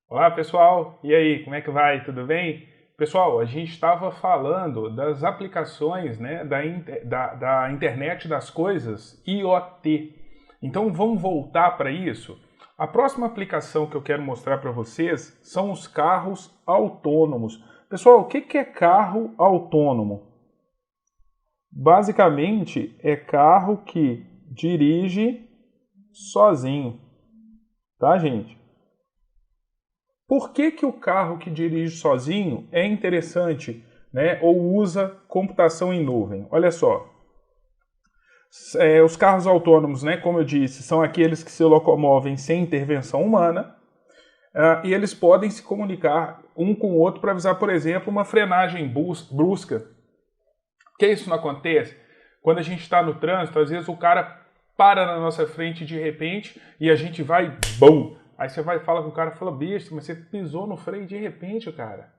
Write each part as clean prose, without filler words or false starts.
Olá pessoal, e aí, como é que vai? Tudo bem? Pessoal, a gente estava falando das aplicações, né, da internet das coisas, IoT. Então vamos voltar para isso? A próxima aplicação que eu quero mostrar para vocês são os carros autônomos. Pessoal, o que é carro autônomo? Basicamente é carro que dirige sozinho, tá, gente? Por que o carro que dirige sozinho é interessante, né, ou usa computação em nuvem? Olha só, os carros autônomos, né, como eu disse, são aqueles que se locomovem sem intervenção humana, e eles podem se comunicar um com o outro para avisar, por exemplo, uma frenagem brusca. Por que isso não acontece? Quando a gente está no trânsito, às vezes o cara para na nossa frente de repente e a gente vai, BUM! Aí você vai falar com o cara e fala, bicho, mas você pisou no freio de repente, cara.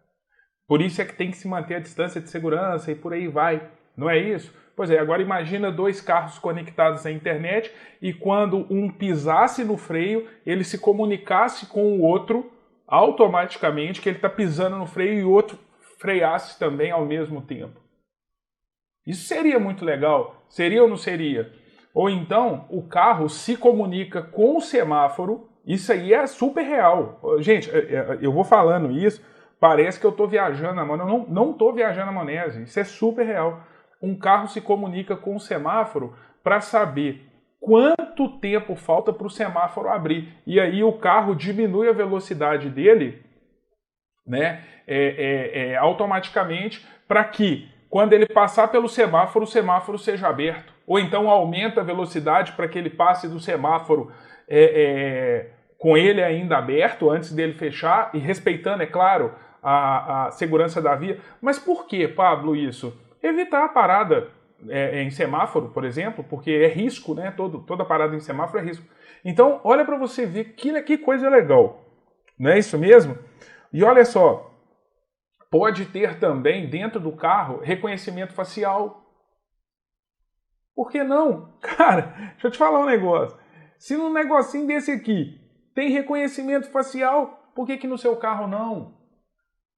Por isso é que tem que se manter a distância de segurança e por aí vai. Não é isso? Pois é, agora imagina dois carros conectados à internet e quando um pisasse no freio, ele se comunicasse com o outro automaticamente que ele está pisando no freio e o outro freasse também ao mesmo tempo. Isso seria muito legal. Seria ou não seria? Ou então o carro se comunica com o semáforo. Isso aí é super real. Gente, eu vou falando isso, parece que eu estou viajando na maionese. Não estou viajando na maionese. Isso é super real. Um carro se comunica com o semáforo para saber quanto tempo falta para o semáforo abrir. E aí o carro diminui a velocidade dele, né, automaticamente para que quando ele passar pelo semáforo, o semáforo seja aberto. Ou então aumenta a velocidade para que ele passe do semáforo com ele ainda aberto, antes dele fechar, e respeitando, é claro, a segurança da via. Mas por que, Pablo, isso? Evitar a parada em semáforo, por exemplo, porque é risco, né? Toda parada em semáforo é risco. Então, olha para você ver que coisa legal. Não é isso mesmo? E olha só, pode ter também dentro do carro reconhecimento facial. Por que não? Cara, deixa eu te falar um negócio. Se num negocinho desse aqui tem reconhecimento facial, por que no seu carro não?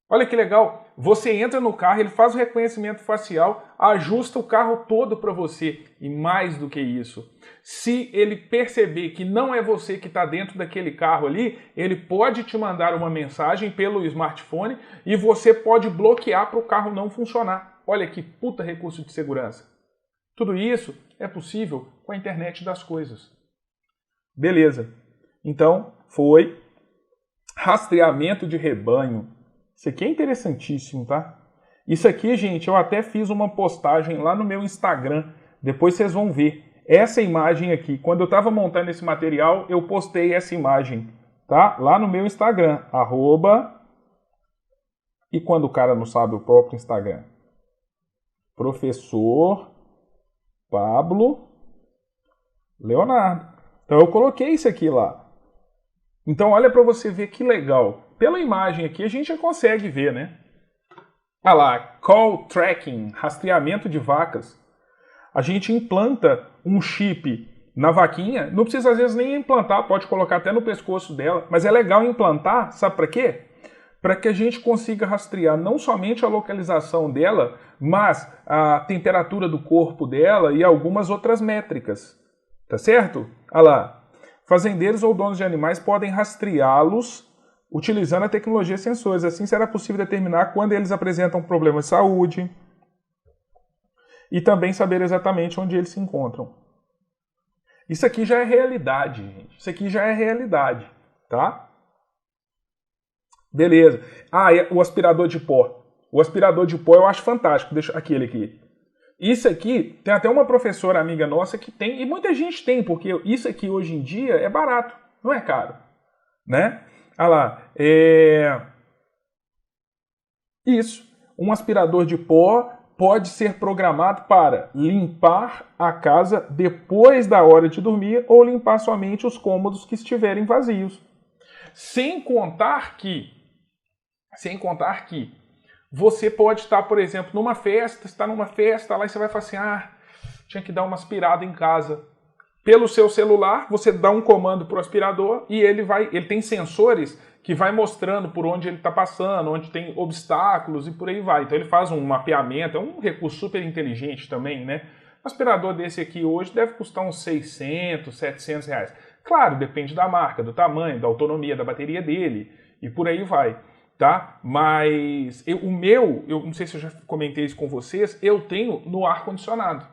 Olha que legal. Você entra no carro, ele faz o reconhecimento facial, ajusta o carro todo para você. E mais do que isso, se ele perceber que não é você que está dentro daquele carro ali, ele pode te mandar uma mensagem pelo smartphone e você pode bloquear para o carro não funcionar. Olha que puta recurso de segurança. Tudo isso é possível com a internet das coisas. Beleza. Então, foi rastreamento de rebanho. Isso aqui é interessantíssimo, tá? Isso aqui, gente, eu até fiz uma postagem lá no meu Instagram. Depois vocês vão ver. Essa imagem aqui, quando eu estava montando esse material, eu postei essa imagem, tá? Lá no meu Instagram, @ E quando o cara não sabe o próprio Instagram? Professor Pablo Leonardo. Então eu coloquei isso aqui lá. Então olha para você ver que legal. Pela imagem aqui a gente já consegue ver, né? Olha lá, call tracking, rastreamento de vacas. A gente implanta um chip na vaquinha, não precisa às vezes nem implantar, pode colocar até no pescoço dela, mas é legal implantar, sabe para quê? Para que a gente consiga rastrear não somente a localização dela, mas a temperatura do corpo dela e algumas outras métricas. Tá certo? Olha lá. Fazendeiros ou donos de animais podem rastreá-los utilizando a tecnologia de sensores. Assim será possível determinar quando eles apresentam problemas de saúde e também saber exatamente onde eles se encontram. Isso aqui já é realidade, gente. Isso aqui já é realidade, tá? Beleza. Ah, e o aspirador de pó. O aspirador de pó eu acho fantástico. Deixa aquele aqui. Isso aqui, tem até uma professora amiga nossa que tem, e muita gente tem, porque isso aqui hoje em dia é barato, não é caro, né? Olha lá, Isso, um aspirador de pó pode ser programado para limpar a casa depois da hora de dormir ou limpar somente os cômodos que estiverem vazios. Sem contar que você pode estar, por exemplo, numa festa, está numa festa lá e você vai falar assim, tinha que dar uma aspirada em casa. Pelo seu celular, você dá um comando para o aspirador e ele tem sensores que vai mostrando por onde ele está passando, onde tem obstáculos e por aí vai. Então ele faz um mapeamento, é um recurso super inteligente também, né? Um aspirador desse aqui hoje deve custar uns 600, 700 reais. Claro, depende da marca, do tamanho, da autonomia da bateria dele e por aí vai, tá? Mas eu não sei se eu já comentei isso com vocês, eu tenho no ar-condicionado.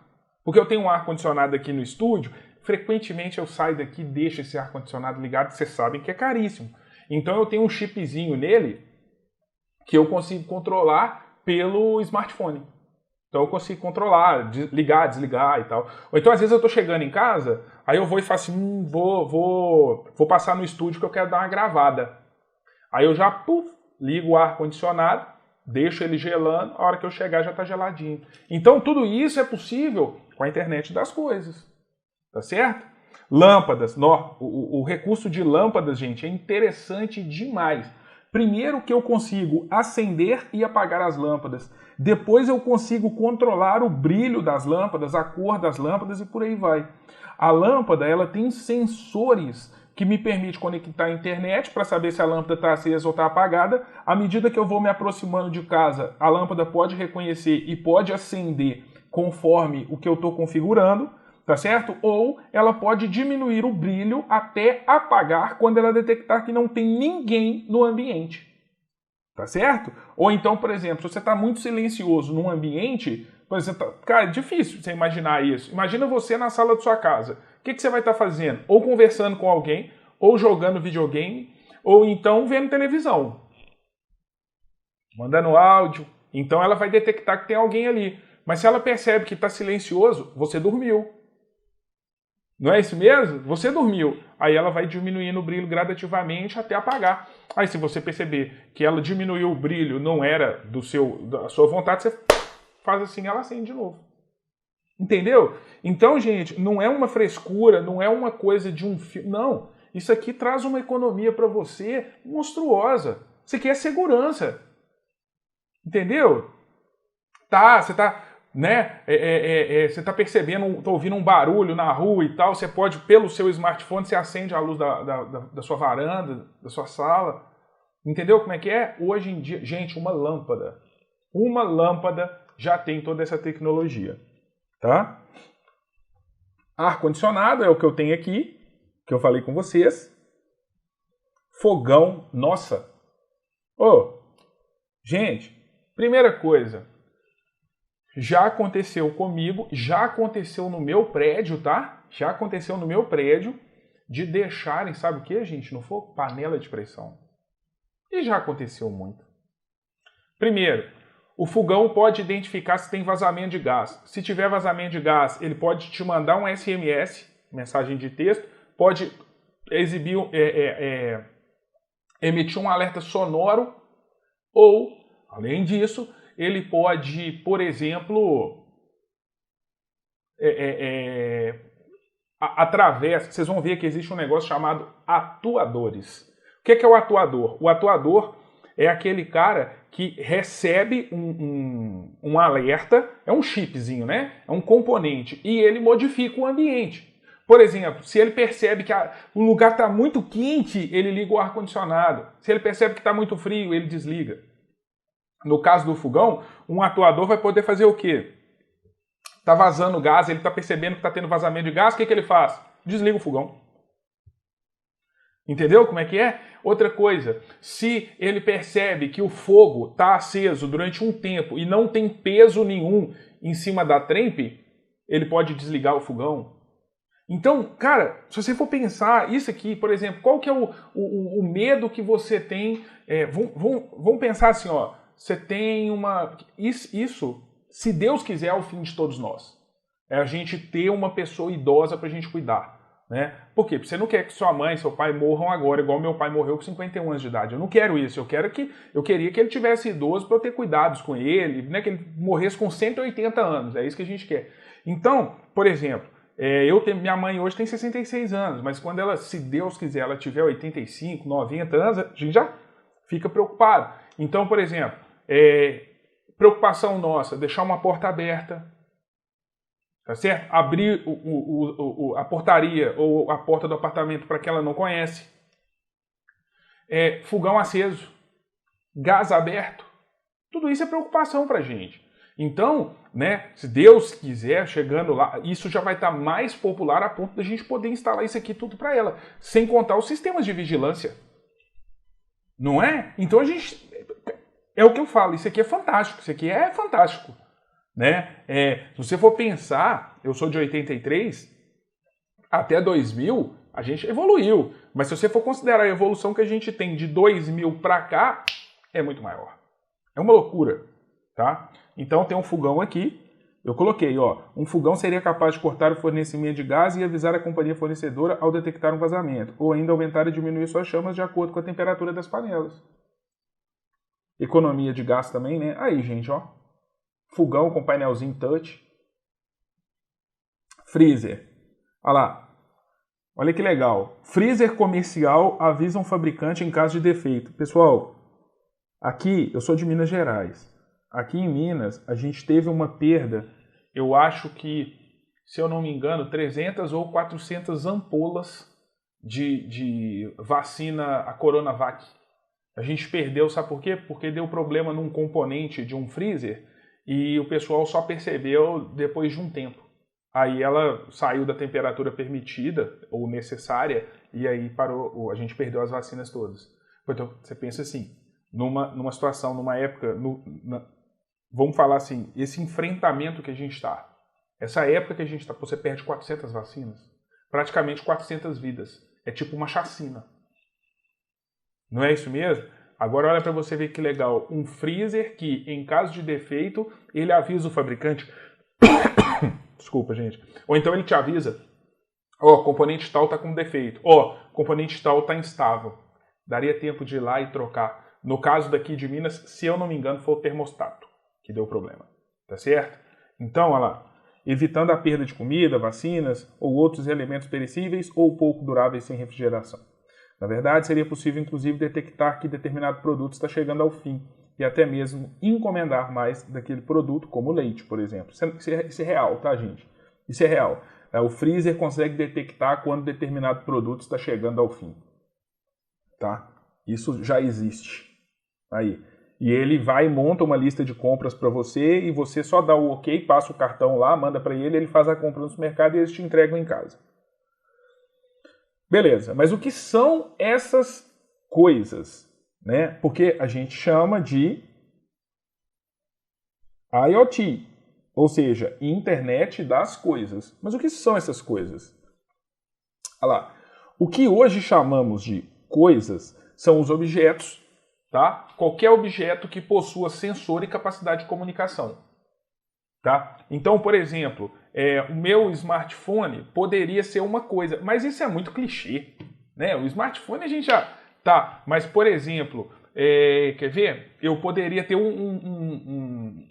Porque eu tenho um ar-condicionado aqui no estúdio, frequentemente eu saio daqui e deixo esse ar-condicionado ligado, vocês sabem que é caríssimo. Então eu tenho um chipzinho nele que eu consigo controlar pelo smartphone. Então eu consigo controlar, ligar, desligar e tal. Ou então às vezes eu tô chegando em casa, aí eu vou e faço assim, vou passar no estúdio que eu quero dar uma gravada. Aí eu já ligo o ar-condicionado, deixo ele gelando, a hora que eu chegar já tá geladinho. Então tudo isso é possível com a internet das coisas. Tá certo? Lâmpadas. O recurso de lâmpadas, gente, é interessante demais. Primeiro que eu consigo acender e apagar as lâmpadas. Depois eu consigo controlar o brilho das lâmpadas, a cor das lâmpadas e por aí vai. A lâmpada, ela tem sensores que me permite conectar à internet para saber se a lâmpada está acesa ou está apagada. À medida que eu vou me aproximando de casa, a lâmpada pode reconhecer e pode acender conforme o que eu estou configurando. Tá certo? Ou ela pode diminuir o brilho até apagar quando ela detectar que não tem ninguém no ambiente. Tá certo? Ou então, por exemplo, se você está muito silencioso num ambiente, por exemplo, cara, é difícil você imaginar isso. Imagina você na sala de sua casa. O que você vai estar fazendo? Ou conversando com alguém, ou jogando videogame, ou então vendo televisão. Mandando áudio. Então ela vai detectar que tem alguém ali. Mas se ela percebe que está silencioso, você dormiu. Não é isso mesmo? Você dormiu. Aí ela vai diminuindo o brilho gradativamente até apagar. Aí se você perceber que ela diminuiu o brilho, não era da sua vontade, você faz assim, ela acende de novo. Entendeu? Então, gente, não é uma frescura, não é uma coisa de um filme. Não. Isso aqui traz uma economia para você monstruosa. Isso aqui é segurança. Entendeu? Você tá... né? Você está percebendo, está ouvindo um barulho na rua e tal, você pode, pelo seu smartphone, você acende a luz da sua varanda, da sua sala. Entendeu como é que é? Hoje em dia, gente, uma lâmpada já tem toda essa tecnologia. Tá? Ar-condicionado é o que eu tenho aqui, que eu falei com vocês. Fogão, nossa. Gente, primeira coisa, já aconteceu comigo, já aconteceu no meu prédio, tá? Já aconteceu no meu prédio de deixarem, sabe o que, gente? No fogo? Panela de pressão. E já aconteceu muito. Primeiro, o fogão pode identificar se tem vazamento de gás. Se tiver vazamento de gás, ele pode te mandar um SMS, mensagem de texto, pode emitir um alerta sonoro ou, além disso, ele pode, por exemplo, através, vocês vão ver que existe um negócio chamado atuadores. O que é o atuador? O atuador é aquele cara que recebe um alerta, é um chipzinho, né? É um componente, e ele modifica o ambiente. Por exemplo, se ele percebe que o lugar está muito quente, ele liga o ar-condicionado. Se ele percebe que está muito frio, ele desliga. No caso do fogão, um atuador vai poder fazer o quê? Está vazando gás, ele está percebendo que está tendo vazamento de gás, o que ele faz? Desliga o fogão. Entendeu como é que é? Outra coisa, se ele percebe que o fogo está aceso durante um tempo e não tem peso nenhum em cima da trempe, ele pode desligar o fogão. Então, cara, se você for pensar isso aqui, por exemplo, qual que é o medo que você tem? Vamos pensar assim, ó. Você tem uma... Isso, se Deus quiser, é o fim de todos nós. É a gente ter uma pessoa idosa para a gente cuidar. Né? Por quê? Porque você não quer que sua mãe e seu pai morram agora, igual meu pai morreu com 51 anos de idade. Eu não quero isso. Eu queria que ele tivesse idoso para eu ter cuidados com ele, né? Que ele morresse com 180 anos. É isso que a gente quer. Então, por exemplo, minha mãe hoje tem 66 anos, mas quando ela, se Deus quiser, ela tiver 85, 90 anos, a gente já fica preocupado. Então, por exemplo, preocupação nossa, deixar uma porta aberta. tá certo? Abrir a portaria ou a porta do apartamento para quem ela não conhece. Fogão aceso, gás aberto. Tudo isso é preocupação para a gente. Então, né, se Deus quiser, chegando lá, isso já vai estar mais popular a ponto da gente poder instalar isso aqui tudo para ela, sem contar os sistemas de vigilância. Não é? Então a gente... É o que eu falo, isso aqui é fantástico, isso aqui é fantástico. Né? Se você for pensar, eu sou de 83, até 2000, a gente evoluiu. Mas se você for considerar a evolução que a gente tem de 2000 para cá, é muito maior. É uma loucura, tá? Então tem um fogão aqui, eu coloquei, ó, um fogão seria capaz de cortar o fornecimento de gás e avisar a companhia fornecedora ao detectar um vazamento, ou ainda aumentar e diminuir suas chamas de acordo com a temperatura das panelas. Economia de gás também, né? Aí, gente, ó. Fogão com painelzinho touch. Freezer. Olha lá. Olha que legal. Freezer comercial avisa um fabricante em caso de defeito. Pessoal, aqui eu sou de Minas Gerais. Aqui em Minas a gente teve uma perda, eu acho que, se eu não me engano, 300 ou 400 ampolas de vacina, a Coronavac. A gente perdeu, sabe por quê? Porque deu problema num componente de um freezer e o pessoal só percebeu depois de um tempo. Aí ela saiu da temperatura permitida ou necessária e aí parou, a gente perdeu as vacinas todas. Então você pensa assim, numa situação, numa época, vamos falar assim, esse enfrentamento que a gente está, essa época que a gente está, você perde 400 vacinas, praticamente 400 vidas. É tipo uma chacina. Não é isso mesmo? Agora olha para você ver que legal. Um freezer que, em caso de defeito, ele avisa o fabricante. Desculpa, gente. Ou então ele te avisa. Ó, componente tal está com defeito. Ó, componente tal está instável. Daria tempo de ir lá e trocar. No caso daqui de Minas, se eu não me engano, foi o termostato que deu problema. Tá certo? Então, olha lá. Evitando a perda de comida, vacinas ou outros elementos perecíveis ou pouco duráveis sem refrigeração. Na verdade, seria possível, inclusive, detectar que determinado produto está chegando ao fim e até mesmo encomendar mais daquele produto, como leite, por exemplo. Isso é real, tá, gente? Isso é real. O freezer consegue detectar quando determinado produto está chegando ao fim. Tá? Isso já existe. Aí. E ele vai e monta uma lista de compras para você e você só dá o ok, passa o cartão lá, manda para ele, ele faz a compra no supermercado e eles te entregam em casa. Beleza, mas o que são essas coisas? Né? Porque a gente chama de IoT, ou seja, Internet das Coisas. Mas o que são essas coisas? Olha lá. O que hoje chamamos de coisas são os objetos, tá? Qualquer objeto que possua sensor e capacidade de comunicação. Tá? Então, por exemplo, o meu smartphone poderia ser uma coisa, mas isso é muito clichê. Né? O smartphone a gente já... Tá, mas por exemplo, quer ver? Eu poderia ter um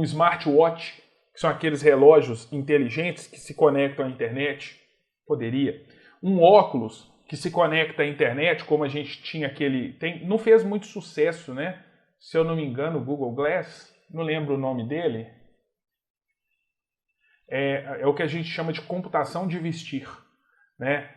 smartwatch, que são aqueles relógios inteligentes que se conectam à internet. Poderia. Um óculos que se conecta à internet, como a gente tinha aquele... não fez muito sucesso, né? Se eu não me engano, o Google Glass, não lembro o nome dele. É o que a gente chama de computação de vestir. Né?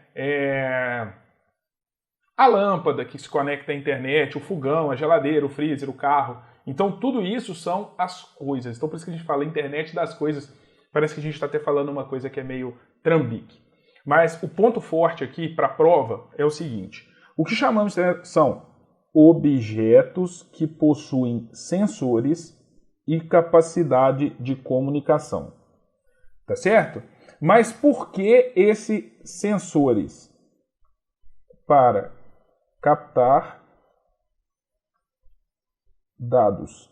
A lâmpada que se conecta à internet, o fogão, a geladeira, o freezer, o carro. Então, tudo isso são as coisas. Então, por isso que a gente fala internet das coisas. Parece que a gente está até falando uma coisa que é meio trambique. Mas o ponto forte aqui para a prova é o seguinte. O que chamamos são objetos que possuem sensores e capacidade de comunicação. Tá certo? Mas por que esses sensores? Para captar dados.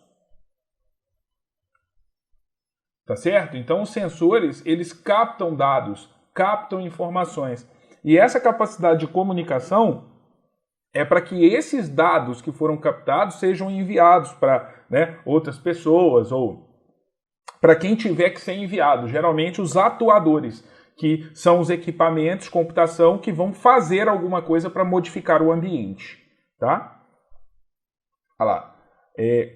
Tá certo? Então os sensores, eles captam dados, captam informações. E essa capacidade de comunicação é para que esses dados que foram captados sejam enviados para, né, outras pessoas ou para quem tiver que ser enviado. Geralmente os atuadores, que são os equipamentos de computação que vão fazer alguma coisa para modificar o ambiente. Tá? Olha lá.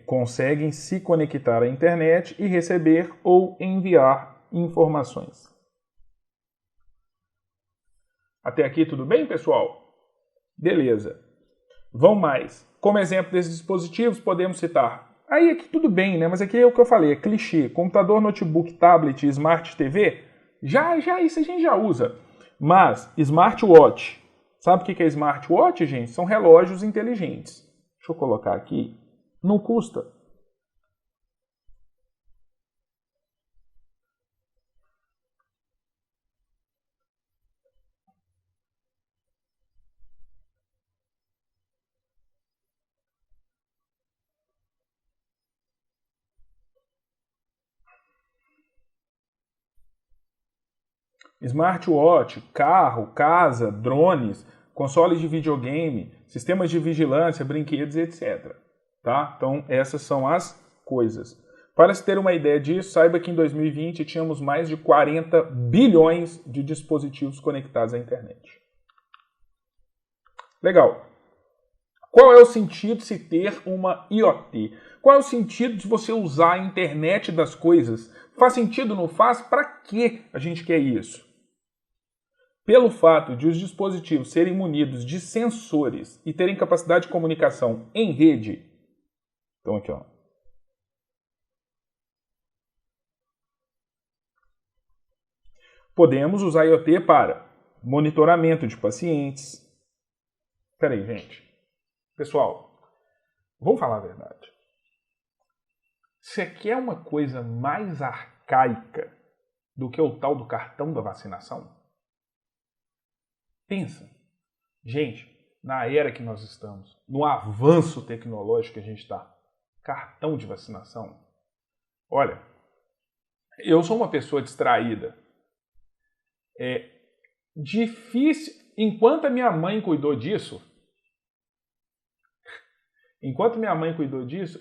Conseguem se conectar à internet e receber ou enviar informações. Até aqui tudo bem, pessoal? Beleza. Vamos mais. Como exemplo desses dispositivos, podemos citar... Aí aqui tudo bem, né? Mas aqui é o que eu falei, é clichê. Computador, notebook, tablet, smart TV, já isso a gente já usa. Mas smartwatch, sabe o que é smartwatch, gente? São relógios inteligentes. Deixa eu colocar aqui. Não custa. Smartwatch, carro, casa, drones, consoles de videogame, sistemas de vigilância, brinquedos, etc. Tá? Então, essas são as coisas. Para se ter uma ideia disso, saiba que em 2020 tínhamos mais de 40 bilhões de dispositivos conectados à internet. Legal. Qual é o sentido de se ter uma IoT? Qual é o sentido de você usar a internet das coisas? Faz sentido, não faz? Para que a gente quer isso? Pelo fato de os dispositivos serem munidos de sensores e terem capacidade de comunicação em rede. Então aqui, ó. Podemos usar IoT para monitoramento de pacientes. Espera aí, gente. Pessoal, vamos falar a verdade. Você quer uma coisa mais arcaica do que o tal do cartão da vacinação? Pensa. Gente, na era que nós estamos, no avanço tecnológico que a gente está, cartão de vacinação. Olha, eu sou uma pessoa distraída. É difícil. Enquanto a minha mãe cuidou disso,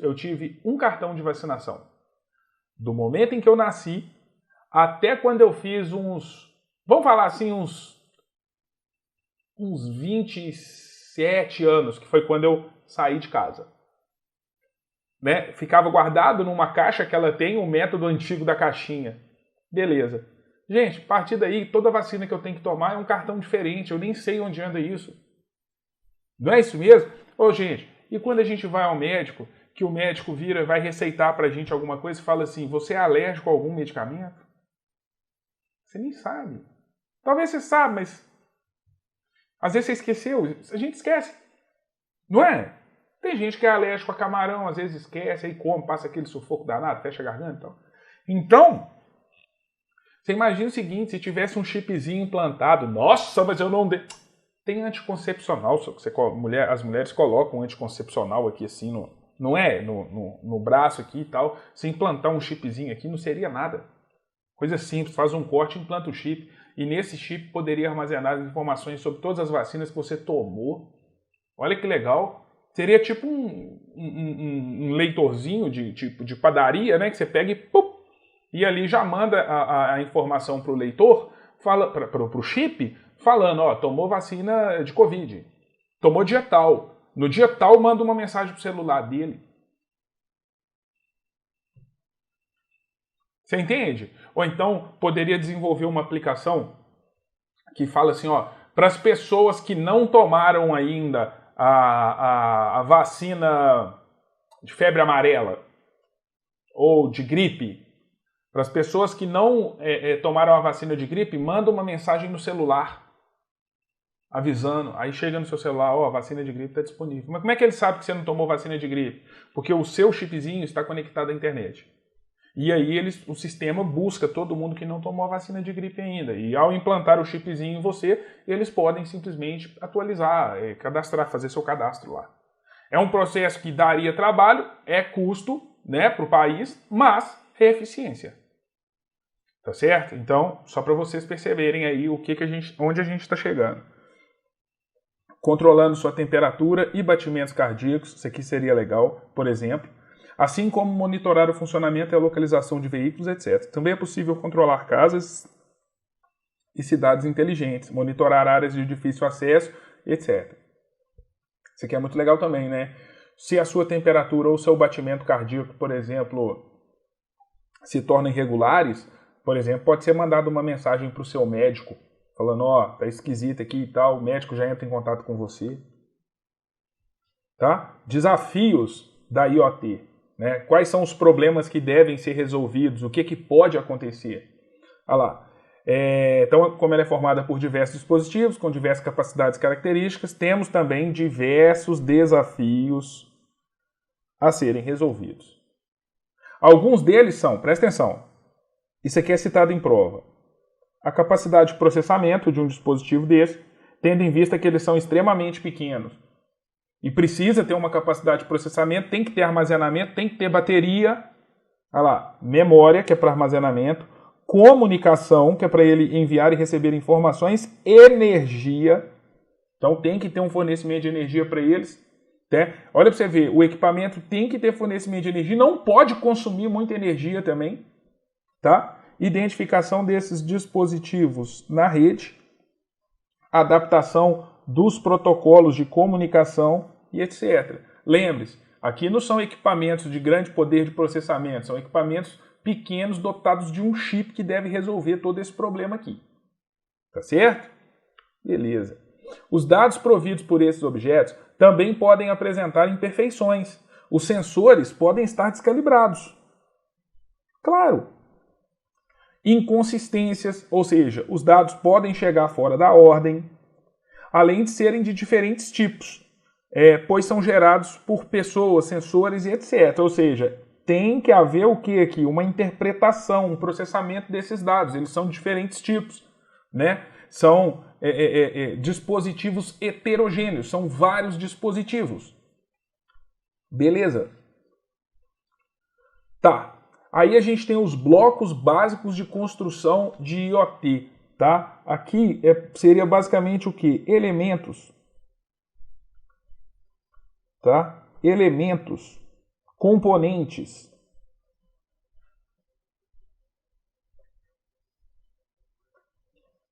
eu tive um cartão de vacinação. Do momento em que eu nasci até quando eu fiz vamos falar assim, uns 27 anos, que foi quando eu saí de casa. Né? Ficava guardado numa caixa que ela tem, o método antigo da caixinha. Beleza. Gente, a partir daí, toda vacina que eu tenho que tomar é um cartão diferente. Eu nem sei onde anda isso. Não é isso mesmo? Ô, gente, e quando a gente vai ao médico, que o médico vira, vai receitar pra gente alguma coisa e fala assim, você é alérgico a algum medicamento? Você nem sabe. Talvez você saiba, mas às vezes você esqueceu. A gente esquece. Não é? Tem gente que é alérgico a camarão, às vezes esquece, aí come, passa aquele sufoco danado, fecha a garganta e tal. Então, você imagina o seguinte, se tivesse um chipzinho implantado, nossa, mas eu não... Tem anticoncepcional, as mulheres colocam um anticoncepcional aqui assim, não é? No braço aqui e tal. Se implantar um chipzinho aqui, não seria nada. Coisa simples, faz um corte e implanta o chip. E nesse chip poderia armazenar as informações sobre todas as vacinas que você tomou. Olha que legal. Seria tipo um leitorzinho de padaria, né? Que você pega e ali já manda a informação para o leitor, para o chip, falando, ó, tomou vacina de Covid, tomou dia tal. No dia tal, manda uma mensagem pro celular dele. Você entende? Ou então, poderia desenvolver uma aplicação que fala assim, ó, para as pessoas que não tomaram ainda a vacina de febre amarela ou de gripe, para as pessoas que não tomaram a vacina de gripe, manda uma mensagem no celular avisando, aí chega no seu celular, ó, a vacina de gripe está disponível. Mas como é que ele sabe que você não tomou vacina de gripe? Porque o seu chipzinho está conectado à internet. E aí o sistema busca todo mundo que não tomou a vacina de gripe ainda. E ao implantar o chipzinho em você, eles podem simplesmente atualizar, cadastrar, fazer seu cadastro lá. É um processo que daria trabalho, é custo, né, para o país, mas é eficiência. Tá certo? Então, só para vocês perceberem aí onde a gente está chegando. Controlando sua temperatura e batimentos cardíacos, isso aqui seria legal, por exemplo. Assim como monitorar o funcionamento e a localização de veículos, etc. Também é possível controlar casas e cidades inteligentes, monitorar áreas de difícil acesso, etc. Isso aqui é muito legal também, né? Se a sua temperatura ou seu batimento cardíaco, por exemplo, se tornam irregulares, Por exemplo, pode ser mandado uma mensagem para o seu médico, falando, ó, tá esquisito aqui e tal, o médico já entra em contato com você. Tá? Desafios da IoT. Né? Quais são os problemas que devem ser resolvidos? O que pode acontecer? Olha lá. Então, como ela é formada por diversos dispositivos, com diversas capacidades e características, temos também diversos desafios a serem resolvidos. Alguns deles são, presta atenção, isso aqui é citado em prova, a capacidade de processamento de um dispositivo desse, tendo em vista que eles são extremamente pequenos e precisa ter uma capacidade de processamento, tem que ter armazenamento, tem que ter bateria, olha lá, memória, que é para armazenamento, comunicação, que é para ele enviar e receber informações, energia, então tem que ter um fornecimento de energia para eles. Né? Olha para você ver, o equipamento tem que ter fornecimento de energia, não pode consumir muita energia também. Tá? Identificação desses dispositivos na rede, adaptação dos protocolos de comunicação e etc. Lembre-se, aqui não são equipamentos de grande poder de processamento, são equipamentos pequenos dotados de um chip que deve resolver todo esse problema aqui. Tá certo? Beleza. Os dados providos por esses objetos também podem apresentar imperfeições. Os sensores podem estar descalibrados. Claro. Inconsistências, ou seja, os dados podem chegar fora da ordem, além de serem de diferentes tipos, pois são gerados por pessoas, sensores e etc. Ou seja, tem que haver o que aqui? Uma interpretação, um processamento desses dados. Eles são de diferentes tipos, né? São dispositivos heterogêneos, são vários dispositivos. Beleza? Tá. Aí a gente tem os blocos básicos de construção de IoT, tá? Aqui seria basicamente o que? Elementos, tá? Elementos, componentes.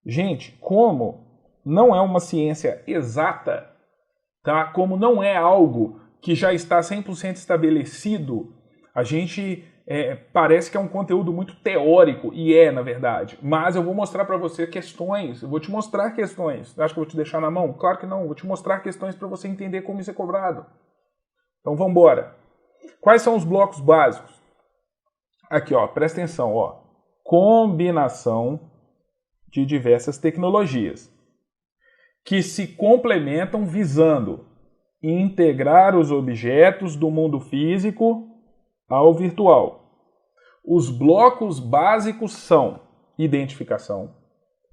Gente, como não é uma ciência exata, tá? Como não é algo que já está 100% estabelecido, a gente parece que é um conteúdo muito teórico, e na verdade. Mas eu vou mostrar para você questões, eu vou te mostrar questões. Acho que eu vou te deixar na mão? Claro que não, vou te mostrar questões para você entender como isso é cobrado. Então vamos embora. Quais são os blocos básicos? Aqui, ó, presta atenção, ó. Combinação de diversas tecnologias que se complementam visando integrar os objetos do mundo físico ao virtual. Os blocos básicos são identificação.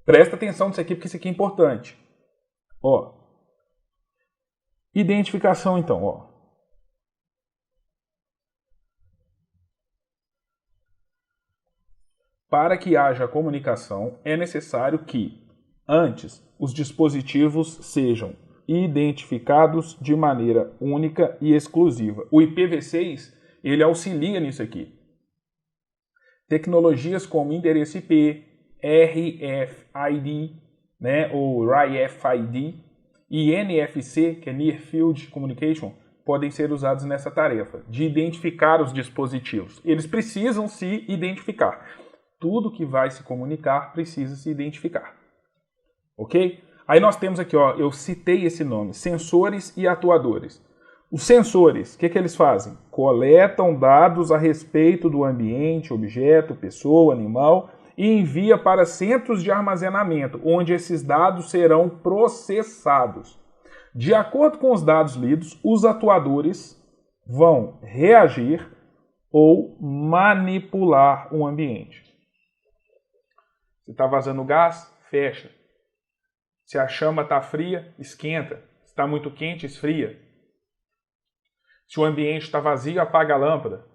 Presta atenção nisso aqui, porque isso aqui é importante. Ó. Identificação, então, ó. Para que haja comunicação, é necessário que, antes, os dispositivos sejam identificados de maneira única e exclusiva. O IPv6, ele auxilia nisso aqui. Tecnologias como endereço IP, RFID, né, ou RFID, e NFC, que é Near Field Communication, podem ser usados nessa tarefa, de identificar os dispositivos. Eles precisam se identificar. Tudo que vai se comunicar precisa se identificar. Ok? Aí nós temos aqui, ó, eu citei esse nome, sensores e atuadores. Os sensores, o que eles fazem? Coletam dados a respeito do ambiente, objeto, pessoa, animal e envia para centros de armazenamento, onde esses dados serão processados. De acordo com os dados lidos, os atuadores vão reagir ou manipular o ambiente. Se está vazando gás, fecha. Se a chama está fria, esquenta. Se está muito quente, esfria. Se o ambiente está vazio, apaga a lâmpada.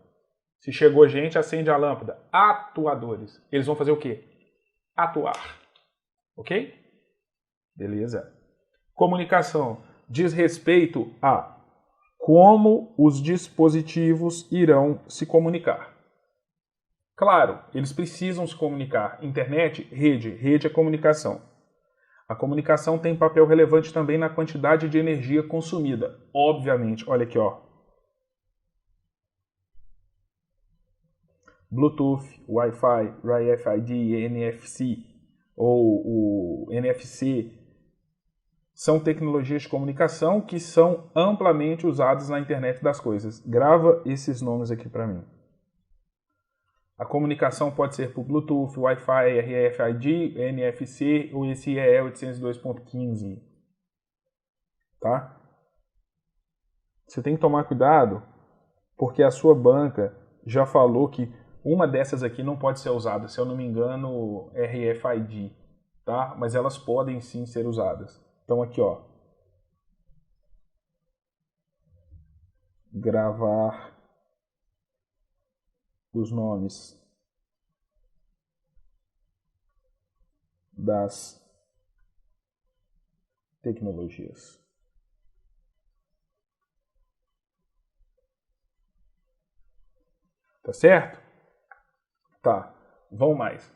Se chegou gente, acende a lâmpada. Atuadores. Eles vão fazer o quê? Atuar. Ok? Beleza. Comunicação diz respeito a como os dispositivos irão se comunicar. Claro, eles precisam se comunicar. Internet, rede. Rede é comunicação. A comunicação tem papel relevante também na quantidade de energia consumida. Obviamente, olha aqui, ó. Bluetooth, Wi-Fi, RFID, NFC ou o NFC são tecnologias de comunicação que são amplamente usadas na internet das coisas. Grava esses nomes aqui para mim. A comunicação pode ser por Bluetooth, Wi-Fi, RFID, NFC ou esse EE 802.15. Tá? Você tem que tomar cuidado, porque a sua banca já falou que uma dessas aqui não pode ser usada, se eu não me engano, RFID, tá? Mas elas podem sim ser usadas. Então aqui, ó. Gravar os nomes das tecnologias. Tá certo? Tá, vamos mais.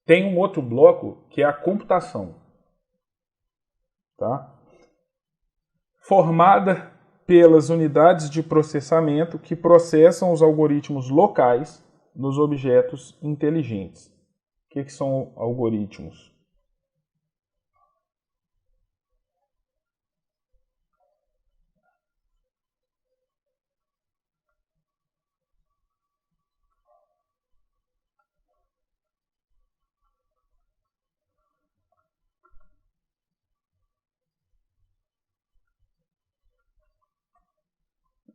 Tem um outro bloco que é a computação. Tá? Formada pelas unidades de processamento que processam os algoritmos locais nos objetos inteligentes. O que são algoritmos?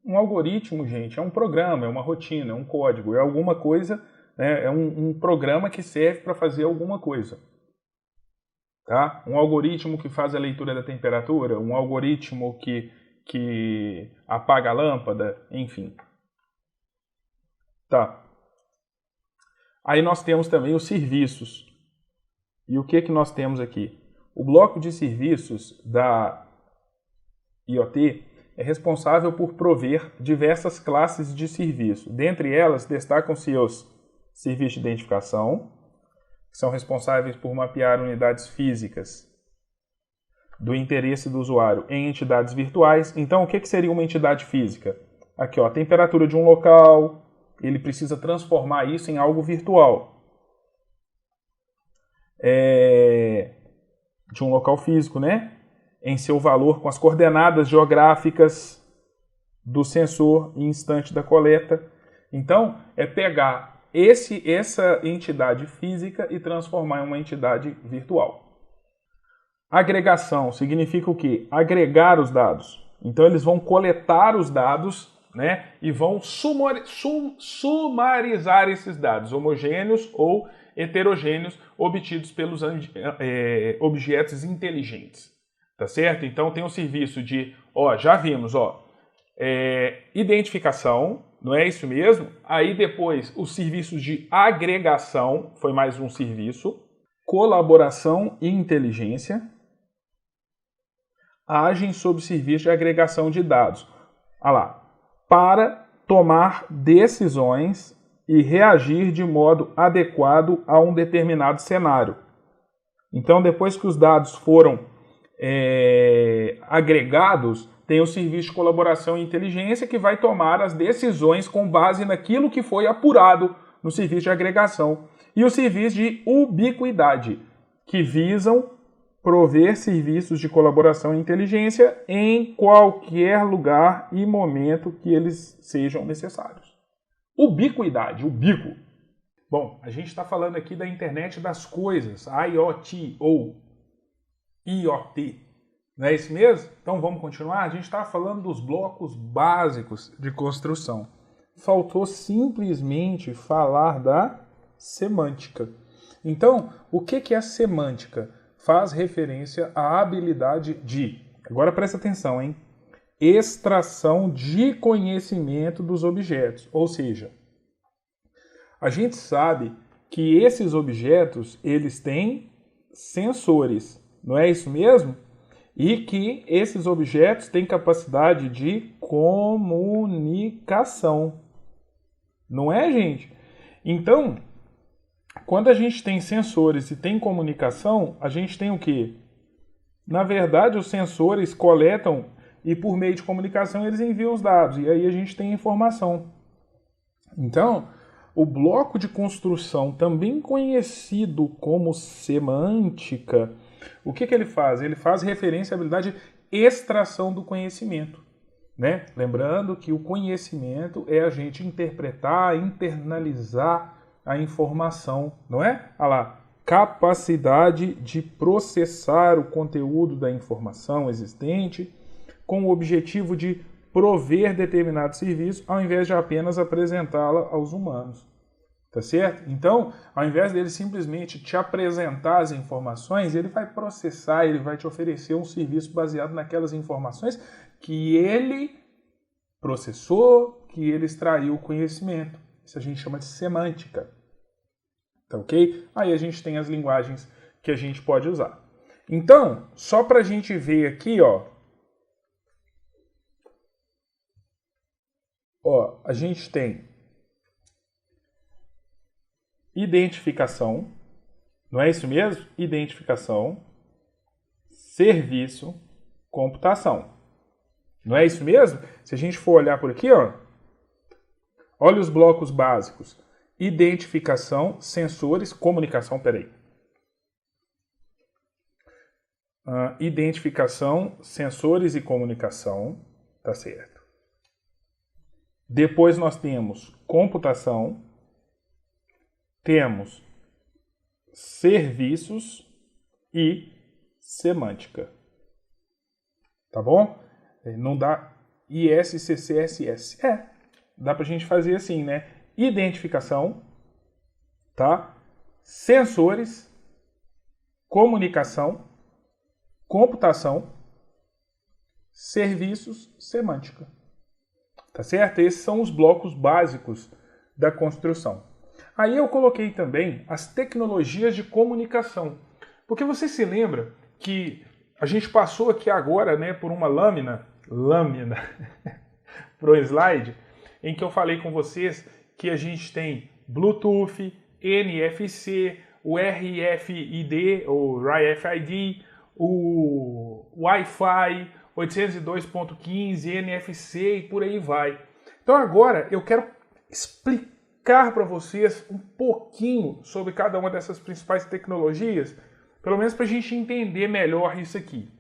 Um algoritmo, gente, é um programa, é uma rotina, é um código, é alguma coisa, né, é um programa que serve para fazer alguma coisa. Tá? Um algoritmo que faz a leitura da temperatura, um algoritmo que apaga a lâmpada, enfim. Tá. Aí nós temos também os serviços. E o que nós temos aqui? O bloco de serviços da IoT é responsável por prover diversas classes de serviço. Dentre elas, destacam-se os serviços de identificação, que são responsáveis por mapear unidades físicas do interesse do usuário em entidades virtuais. Então, o que seria uma entidade física? Aqui, ó, a temperatura de um local, ele precisa transformar isso em algo virtual. De um local físico, né? Em seu valor com as coordenadas geográficas do sensor em instante da coleta. Então, é pegar essa entidade física e transformar em uma entidade virtual. Agregação significa o quê? Agregar os dados. Então, eles vão coletar os dados, né, e vão sumarizar esses dados, homogêneos ou heterogêneos, obtidos pelos objetos inteligentes. Tá certo? Então tem um serviço de, já vimos, identificação, não é isso mesmo? Aí depois os serviços de agregação, foi mais um serviço, colaboração e inteligência, agem sob serviço de agregação de dados. Olha lá, para tomar decisões e reagir de modo adequado a um determinado cenário. Então depois que os dados foram agregados, tem o serviço de colaboração e inteligência que vai tomar as decisões com base naquilo que foi apurado no serviço de agregação. E o serviço de ubiquidade, que visam prover serviços de colaboração e inteligência em qualquer lugar e momento que eles sejam necessários. Ubiquidade, ubico. Bom, a gente está falando aqui da internet das coisas, IoT ou IoT. Não é isso mesmo? Então vamos continuar? A gente está falando dos blocos básicos de construção. Faltou simplesmente falar da semântica. Então, o que é semântica? Faz referência à habilidade de, agora presta atenção, hein? Extração de conhecimento dos objetos. Ou seja, a gente sabe que esses objetos, eles têm sensores. Não é isso mesmo? E que esses objetos têm capacidade de comunicação. Não é, gente? Então, quando a gente tem sensores e tem comunicação, a gente tem o quê? Na verdade, os sensores coletam e por meio de comunicação eles enviam os dados. E aí a gente tem informação. Então, O bloco de construção, também conhecido como semântica, o que ele faz? Ele faz referência à habilidade de extração do conhecimento, né? Lembrando que o conhecimento é a gente interpretar, internalizar a informação, não é? Olha lá, capacidade de processar o conteúdo da informação existente com o objetivo de prover determinado serviço ao invés de apenas apresentá-la aos humanos. Tá certo? Então, ao invés dele simplesmente te apresentar as informações, ele vai processar, ele vai te oferecer um serviço baseado naquelas informações que ele processou, que ele extraiu o conhecimento. Isso a gente chama de semântica. Tá ok? Aí a gente tem as linguagens que a gente pode usar. Então, só para a gente ver aqui, ó, a gente tem identificação, não é isso mesmo? Identificação, serviço, computação. Não é isso mesmo? Se a gente for olhar por aqui, ó, olha os blocos básicos. Identificação, sensores, comunicação, identificação, sensores e comunicação, tá certo. Depois nós temos computação, temos serviços e semântica. Tá bom? Não dá ISCCSS. Dá pra gente fazer assim, né? Identificação, tá? Sensores, comunicação, computação, serviços, semântica. Tá certo? Esses são os blocos básicos da construção. Aí eu coloquei também as tecnologias de comunicação. Porque você se lembra que a gente passou aqui agora, né, por uma lâmina para o slide, em que eu falei com vocês que a gente tem Bluetooth, NFC, o RFID, ou RFID, o Wi-Fi, 802.15, NFC e por aí vai. Então agora eu quero explicar para vocês um pouquinho sobre cada uma dessas principais tecnologias, pelo menos para a gente entender melhor isso aqui,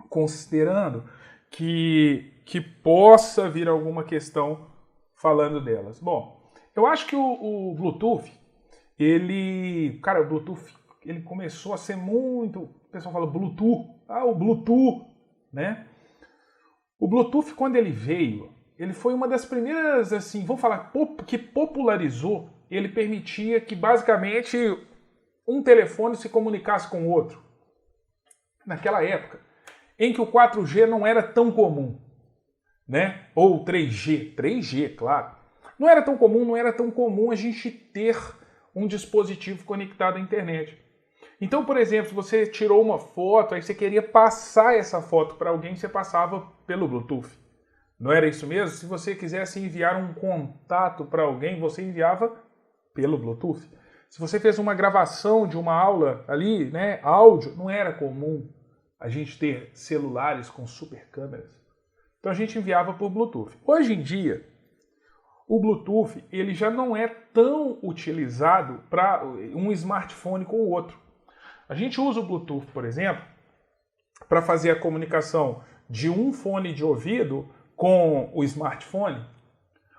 considerando que possa vir alguma questão falando delas. Bom, eu acho que o Bluetooth, o Bluetooth, ele começou a ser muito, o pessoal fala Bluetooth, o Bluetooth, né? O Bluetooth, quando ele veio, ele foi uma das primeiras, assim, vamos falar, que popularizou. Ele permitia que, basicamente, um telefone se comunicasse com o outro. Naquela época, em que o 4G não era tão comum, né? Ou 3G, claro. Não era tão comum a gente ter um dispositivo conectado à internet. Então, por exemplo, se você tirou uma foto, aí você queria passar essa foto para alguém, você passava pelo Bluetooth. Não era isso mesmo? Se você quisesse enviar um contato para alguém, você enviava pelo Bluetooth. Se você fez uma gravação de uma aula ali, né, áudio, não era comum a gente ter celulares com super câmeras. Então a gente enviava por Bluetooth. Hoje em dia, o Bluetooth ele já não é tão utilizado para um smartphone com o outro. A gente usa o Bluetooth, por exemplo, para fazer a comunicação de um fone de ouvido com o smartphone,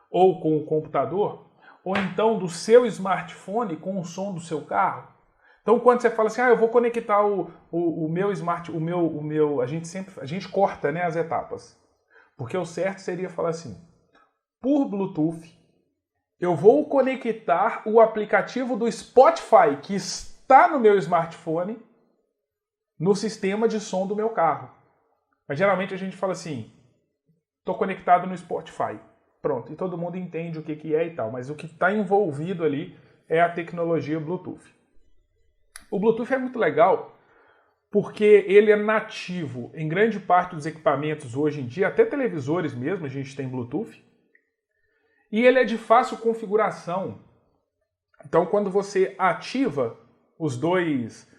ou com o computador, ou então do seu smartphone com o som do seu carro. Então, quando você fala assim, eu vou conectar o meu a gente corta, né, as etapas. Porque o certo seria falar assim, por Bluetooth, eu vou conectar o aplicativo do Spotify, que está no meu smartphone, no sistema de som do meu carro. Mas geralmente a gente fala assim, estou conectado no Spotify. Pronto, e todo mundo entende o que é e tal, mas o que está envolvido ali é a tecnologia Bluetooth. O Bluetooth é muito legal porque ele é nativo em grande parte dos equipamentos hoje em dia, até televisores mesmo a gente tem Bluetooth, e ele é de fácil configuração. Então quando você ativa os dois,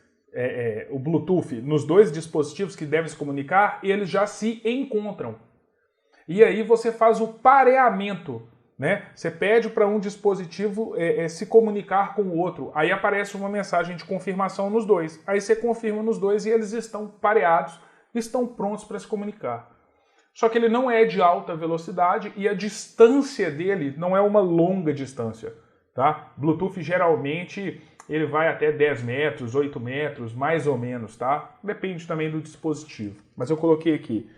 o Bluetooth nos dois dispositivos que devem se comunicar, eles já se encontram. E aí você faz o pareamento né? Você pede para um dispositivo se comunicar com o outro, aí aparece uma mensagem de confirmação nos dois. Aí você confirma nos dois e eles estão pareados, estão prontos para se comunicar. Só que ele não é de alta velocidade e a distância dele não é uma longa distância, tá? Bluetooth geralmente ele vai até 10 metros, 8 metros, mais ou menos, tá? Depende também do dispositivo. Mas eu coloquei aqui.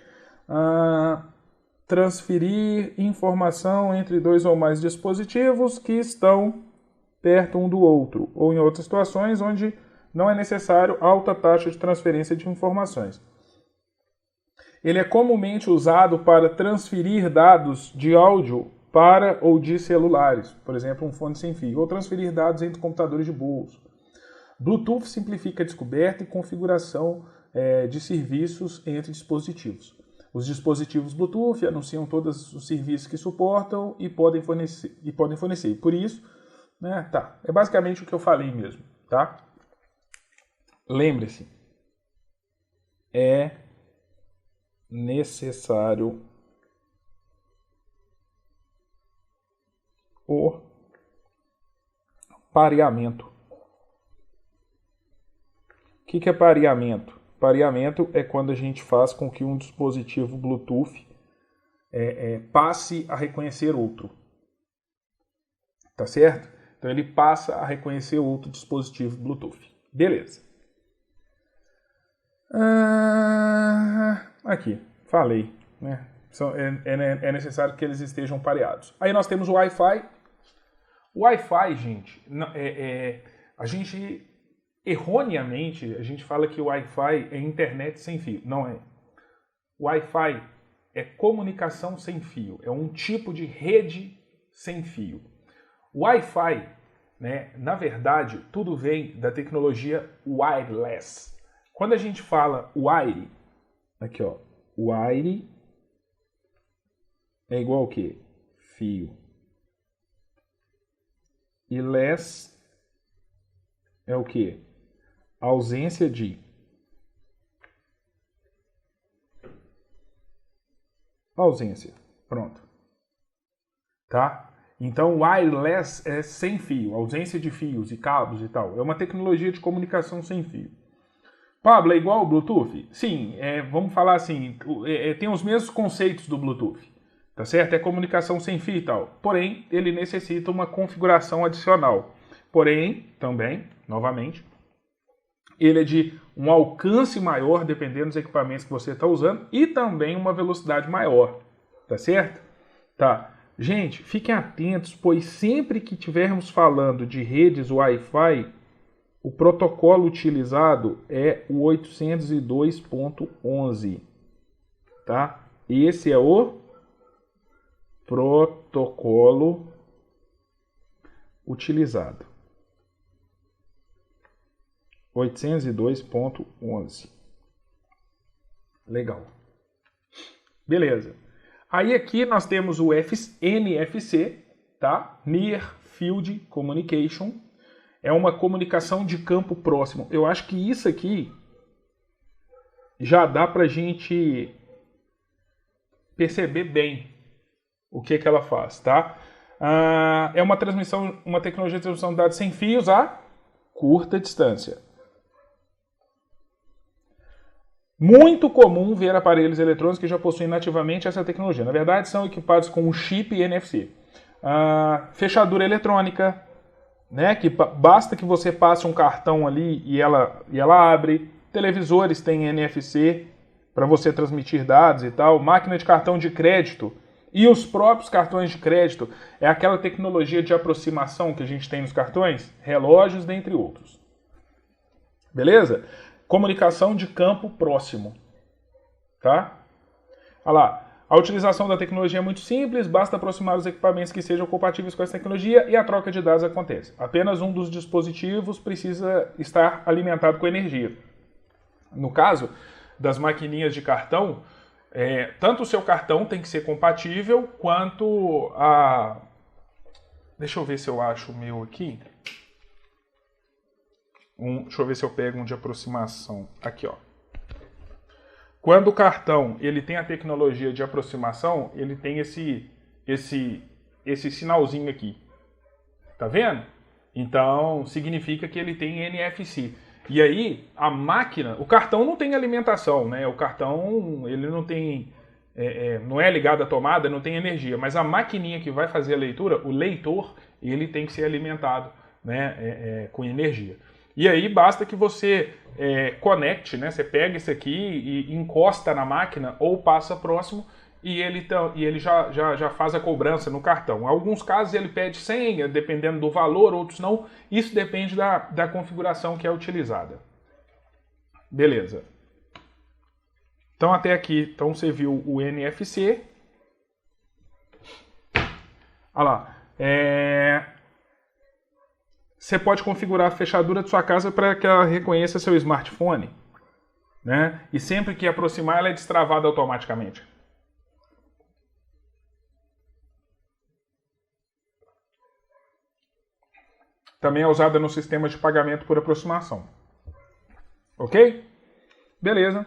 Transferir informação entre dois ou mais dispositivos que estão perto um do outro, ou em outras situações onde não é necessário alta taxa de transferência de informações. Ele é comumente usado para transferir dados de áudio para ou de celulares, por exemplo, um fone sem fio, ou transferir dados entre computadores de bolso. Bluetooth simplifica a descoberta e configuração de serviços entre dispositivos. Os dispositivos Bluetooth anunciam todos os serviços que suportam e podem fornecer. Por isso, né, é basicamente o que eu falei mesmo, tá? Lembre-se, é necessário o pareamento. O que é pareamento? Pareamento é quando a gente faz com que um dispositivo Bluetooth passe a reconhecer outro. Tá certo? Então ele passa a reconhecer outro dispositivo Bluetooth. Beleza. Aqui, falei, né? É necessário que eles estejam pareados. Aí nós temos o Wi-Fi. O Wi-Fi, gente, a gente erroneamente a gente fala que o Wi-Fi é internet sem fio. Não é. O Wi-Fi é comunicação sem fio. É um tipo de rede sem fio. O Wi-Fi, né, na verdade, tudo vem da tecnologia wireless. Quando a gente fala wire, aqui ó, wire é igual ao quê? Fio. E less é o quê? Ausência de. Ausência. Pronto. Tá? Então, wireless é sem fio, ausência de fios e cabos e tal. É uma tecnologia de comunicação sem fio. Pablo, é igual ao Bluetooth? Sim, vamos falar assim, tem os mesmos conceitos do Bluetooth. Tá certo? É comunicação sem fio e tal. Porém, ele necessita uma configuração adicional. Porém, também, novamente, ele é de um alcance maior, dependendo dos equipamentos que você está usando, e também uma velocidade maior. Tá certo? Tá. Gente, fiquem atentos, pois sempre que estivermos falando de redes Wi-Fi, o protocolo utilizado é o 802.11. Tá? Esse é o protocolo utilizado. 802.11. Legal. Beleza. Aí aqui nós temos o NFC, tá? Near Field Communication. É uma comunicação de campo próximo. Eu acho que isso aqui já dá pra gente perceber bem o que ela faz, tá? É uma tecnologia de transmissão de dados sem fios a curta distância. Muito comum ver aparelhos eletrônicos que já possuem nativamente essa tecnologia. Na verdade, são equipados com um chip NFC. Fechadura eletrônica, né, que basta que você passe um cartão ali e ela abre. Televisores têm NFC para você transmitir dados e tal. Máquina de cartão de crédito e os próprios cartões de crédito. É aquela tecnologia de aproximação que a gente tem nos cartões. Relógios, dentre outros. Beleza? Comunicação de campo próximo. Tá? Olha lá. A utilização da tecnologia é muito simples, basta aproximar os equipamentos que sejam compatíveis com essa tecnologia e a troca de dados acontece. Apenas um dos dispositivos precisa estar alimentado com energia. No caso das maquininhas de cartão, tanto o seu cartão tem que ser compatível, quanto a... Deixa eu ver se eu acho o meu aqui. Deixa eu ver se eu pego um de aproximação. Aqui, ó. Quando o cartão ele tem a tecnologia de aproximação, ele tem esse esse sinalzinho aqui. Tá vendo? Então, significa que ele tem NFC. E aí, a máquina, o cartão não tem alimentação, né? O cartão, ele não tem, não é ligado à tomada, não tem energia. Mas a maquininha que vai fazer a leitura, o leitor, ele tem que ser alimentado, né, com energia. E aí, basta que você conecte, né? Você pega isso aqui e encosta na máquina ou passa próximo e ele já faz a cobrança no cartão. Em alguns casos ele pede senha, dependendo do valor, outros não. Isso depende da configuração que é utilizada. Beleza. Então até aqui, então você viu o NFC. Olha lá. Você pode configurar a fechadura de sua casa para que ela reconheça seu smartphone, né? E sempre que aproximar, ela é destravada automaticamente. Também é usada no sistema de pagamento por aproximação. Ok? Beleza.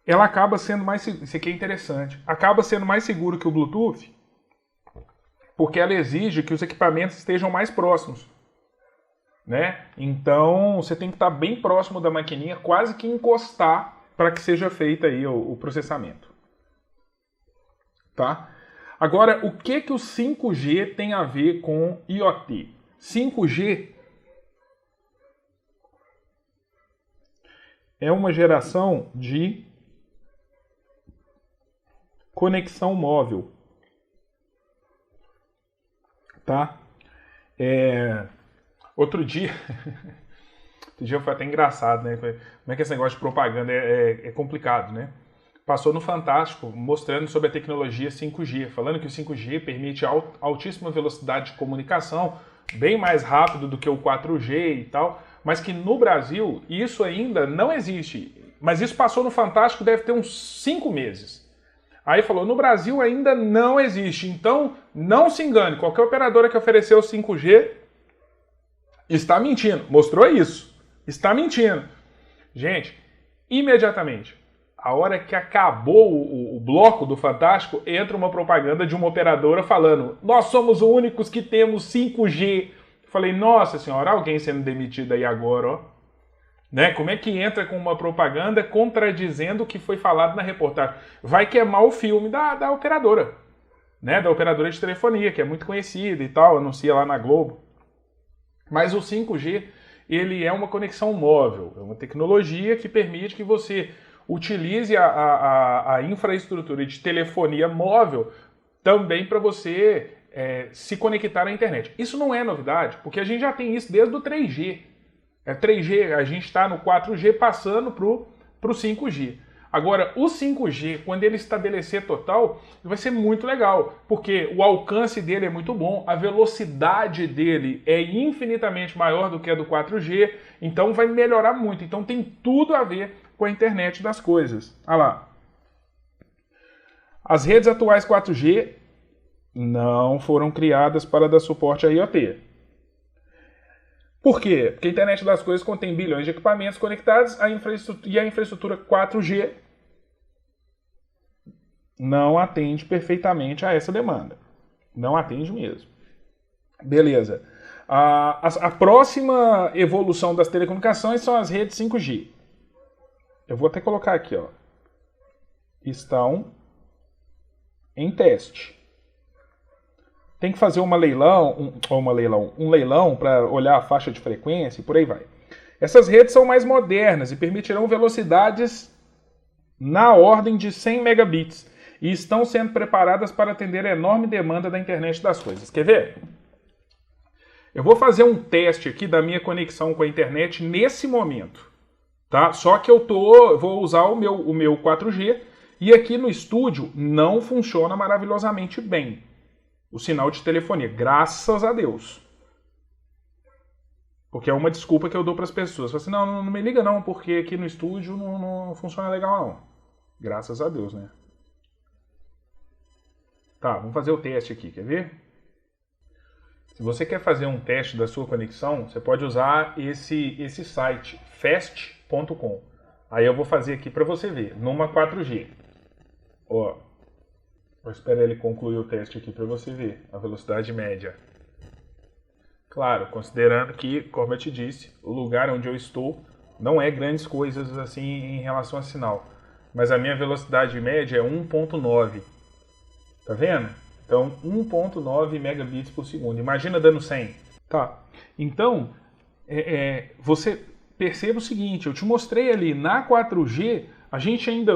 Ela acaba sendo mais... Isso aqui é interessante. Acaba sendo mais seguro que o Bluetooth, porque ela exige que os equipamentos estejam mais próximos, né? Então, você tem que estar bem próximo da maquininha, quase que encostar para que seja feito aí o processamento. Tá? Agora, o que o 5G tem a ver com IoT? 5G é uma geração de conexão móvel. Tá? Outro dia foi até engraçado, né? Como é que esse negócio de propaganda é complicado, né? Passou no Fantástico mostrando sobre a tecnologia 5G, falando que o 5G permite altíssima velocidade de comunicação, bem mais rápido do que o 4G e tal, mas que no Brasil isso ainda não existe. Mas isso passou no Fantástico, deve ter uns 5 meses. Aí falou, no Brasil ainda não existe, então não se engane, qualquer operadora que ofereceu 5G está mentindo. Mostrou isso, está mentindo. Gente, imediatamente, a hora que acabou o bloco do Fantástico, entra uma propaganda de uma operadora falando, nós somos os únicos que temos 5G. Falei, nossa senhora, alguém sendo demitido aí agora, ó. Né? Como é que entra com uma propaganda contradizendo o que foi falado na reportagem? Vai queimar o filme da operadora, né? Da operadora de telefonia, que é muito conhecida e tal, anuncia lá na Globo. Mas o 5G, ele é uma conexão móvel, é uma tecnologia que permite que você utilize a infraestrutura de telefonia móvel também para você se conectar à internet. Isso não é novidade, porque a gente já tem isso desde o 3G. 3G, a gente está no 4G passando para o 5G. Agora, o 5G, quando ele estabelecer total, vai ser muito legal, porque o alcance dele é muito bom, a velocidade dele é infinitamente maior do que a do 4G, então vai melhorar muito. Então tem tudo a ver com a internet das coisas. Olha lá. As redes atuais 4G não foram criadas para dar suporte a IoT. Por quê? Porque a internet das coisas contém bilhões de equipamentos conectados e a infraestrutura 4G não atende perfeitamente a essa demanda. Não atende mesmo. Beleza. A próxima evolução das telecomunicações são as redes 5G. Eu vou até colocar aqui, ó. Estão em teste. Tem que fazer um leilão para olhar a faixa de frequência e por aí vai. Essas redes são mais modernas e permitirão velocidades na ordem de 100 megabits e estão sendo preparadas para atender a enorme demanda da internet das coisas. Quer ver? Eu vou fazer um teste aqui da minha conexão com a internet nesse momento, tá? Só que vou usar o meu 4G e aqui no estúdio não funciona maravilhosamente bem o sinal de telefonia, graças a Deus. Porque é uma desculpa que eu dou para as pessoas. Falo assim, não me liga não, porque aqui no estúdio não funciona legal não. Graças a Deus, né? Tá, vamos fazer o teste aqui, quer ver? Se você quer fazer um teste da sua conexão, você pode usar esse site, fast.com. Aí eu vou fazer aqui para você ver, numa 4G. Ó, vou esperar ele concluir o teste aqui para você ver a velocidade média. Claro, considerando que, como eu te disse, o lugar onde eu estou não é grandes coisas assim em relação a sinal. Mas a minha velocidade média é 1.9. Tá vendo? Então, 1.9 megabits por segundo. Imagina dando 100. Tá. Então, você perceba o seguinte, eu te mostrei ali, na 4G, a gente ainda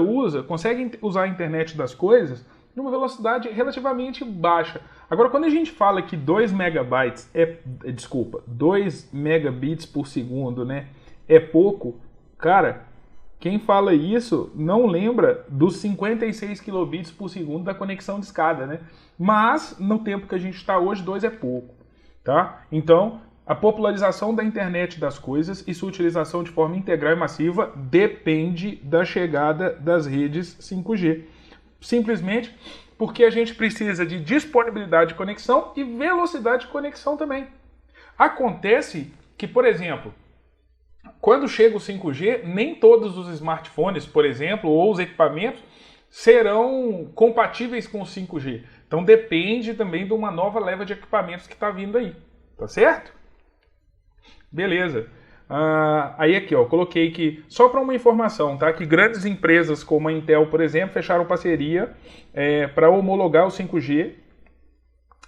consegue usar a internet das coisas numa velocidade relativamente baixa. Agora, quando a gente fala que 2 megabits por segundo, né, é pouco, cara, quem fala isso não lembra dos 56 kilobits por segundo da conexão de escada, né? Mas, no tempo que a gente está hoje, 2 é pouco, tá? Então, a popularização da internet das coisas e sua utilização de forma integral e massiva depende da chegada das redes 5G. Simplesmente porque a gente precisa de disponibilidade de conexão e velocidade de conexão também. Acontece que, por exemplo, quando chega o 5G, nem todos os smartphones, por exemplo, ou os equipamentos serão compatíveis com o 5G. Então depende também de uma nova leva de equipamentos que está vindo aí. Tá certo? Beleza. Aí aqui, ó, coloquei que, só para uma informação, tá? Que grandes empresas como a Intel, por exemplo, fecharam parceria para homologar o 5G,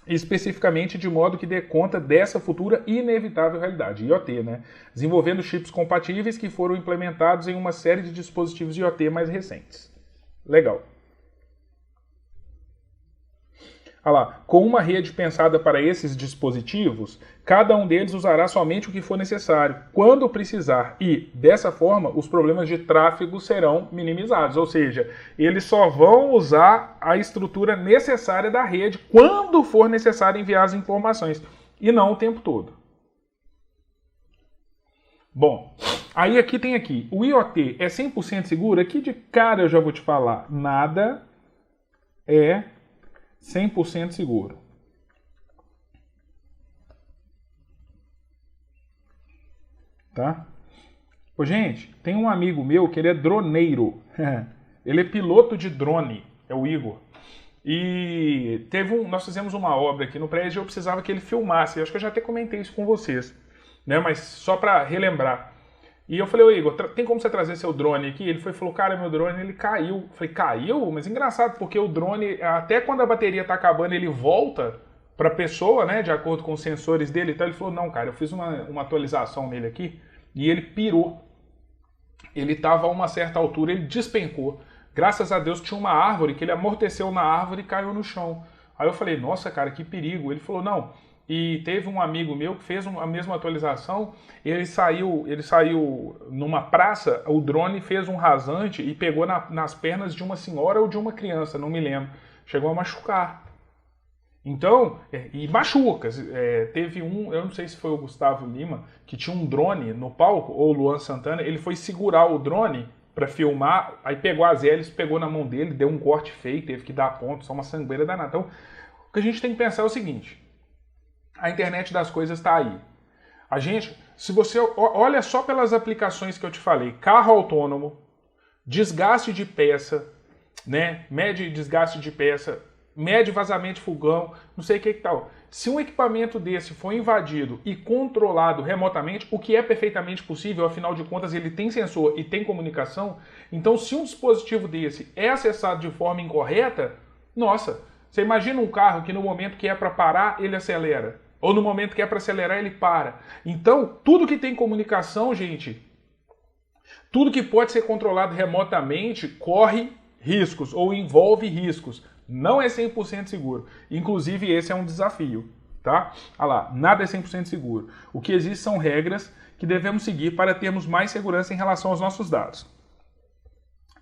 especificamente de modo que dê conta dessa futura inevitável realidade, IoT, né? Desenvolvendo chips compatíveis que foram implementados em uma série de dispositivos IoT mais recentes. Legal. Olha lá, com uma rede pensada para esses dispositivos, cada um deles usará somente o que for necessário, quando precisar, e, dessa forma, os problemas de tráfego serão minimizados, ou seja, eles só vão usar a estrutura necessária da rede quando for necessário enviar as informações, e não o tempo todo. Bom, aí aqui tem aqui, o IoT é 100% seguro? Aqui de cara eu já vou te falar, nada é 100% seguro. Tá? Ô, gente, tem um amigo meu que ele é droneiro. Ele é piloto de drone, é o Igor. E nós fizemos uma obra aqui no prédio e eu precisava que ele filmasse. Eu acho que eu já até comentei isso com vocês, né? Mas só para relembrar. E eu falei, ô Igor, tem como você trazer seu drone aqui? Ele falou, cara, meu drone ele caiu. Eu falei, caiu? Mas engraçado, porque o drone, até quando a bateria tá acabando, ele volta pra pessoa, né, de acordo com os sensores dele. Então ele falou, não, cara, eu fiz uma atualização nele aqui e ele pirou. Ele tava a uma certa altura, ele despencou. Graças a Deus tinha uma árvore, que ele amorteceu na árvore e caiu no chão. Aí eu falei, nossa, cara, que perigo. Ele falou, não. E teve um amigo meu que fez a mesma atualização, ele saiu numa praça, o drone fez um rasante e pegou nas pernas de uma senhora ou de uma criança, não me lembro. Chegou a machucar. Então, e machuca. Teve eu não sei se foi o Gustavo Lima, que tinha um drone no palco, ou o Luan Santana, ele foi segurar o drone para filmar, aí pegou as hélices, pegou na mão dele, deu um corte feio, teve que dar ponto, só uma sangueira danada. Então, o que a gente tem que pensar é o seguinte, a internet das coisas está aí. A gente, se você olha só pelas aplicações que eu te falei, carro autônomo, desgaste de peça, né? Mede desgaste de peça, mede vazamento de fogão, não sei o que tal. Se um equipamento desse for invadido e controlado remotamente, o que é perfeitamente possível, afinal de contas ele tem sensor e tem comunicação, então se um dispositivo desse é acessado de forma incorreta, nossa, você imagina um carro que no momento que é para parar, ele acelera. Ou no momento que é para acelerar, ele para. Então, tudo que tem comunicação, gente, tudo que pode ser controlado remotamente, corre riscos ou envolve riscos. Não é 100% seguro. Inclusive, esse é um desafio, tá? Olha lá, nada é 100% seguro. O que existe são regras que devemos seguir para termos mais segurança em relação aos nossos dados.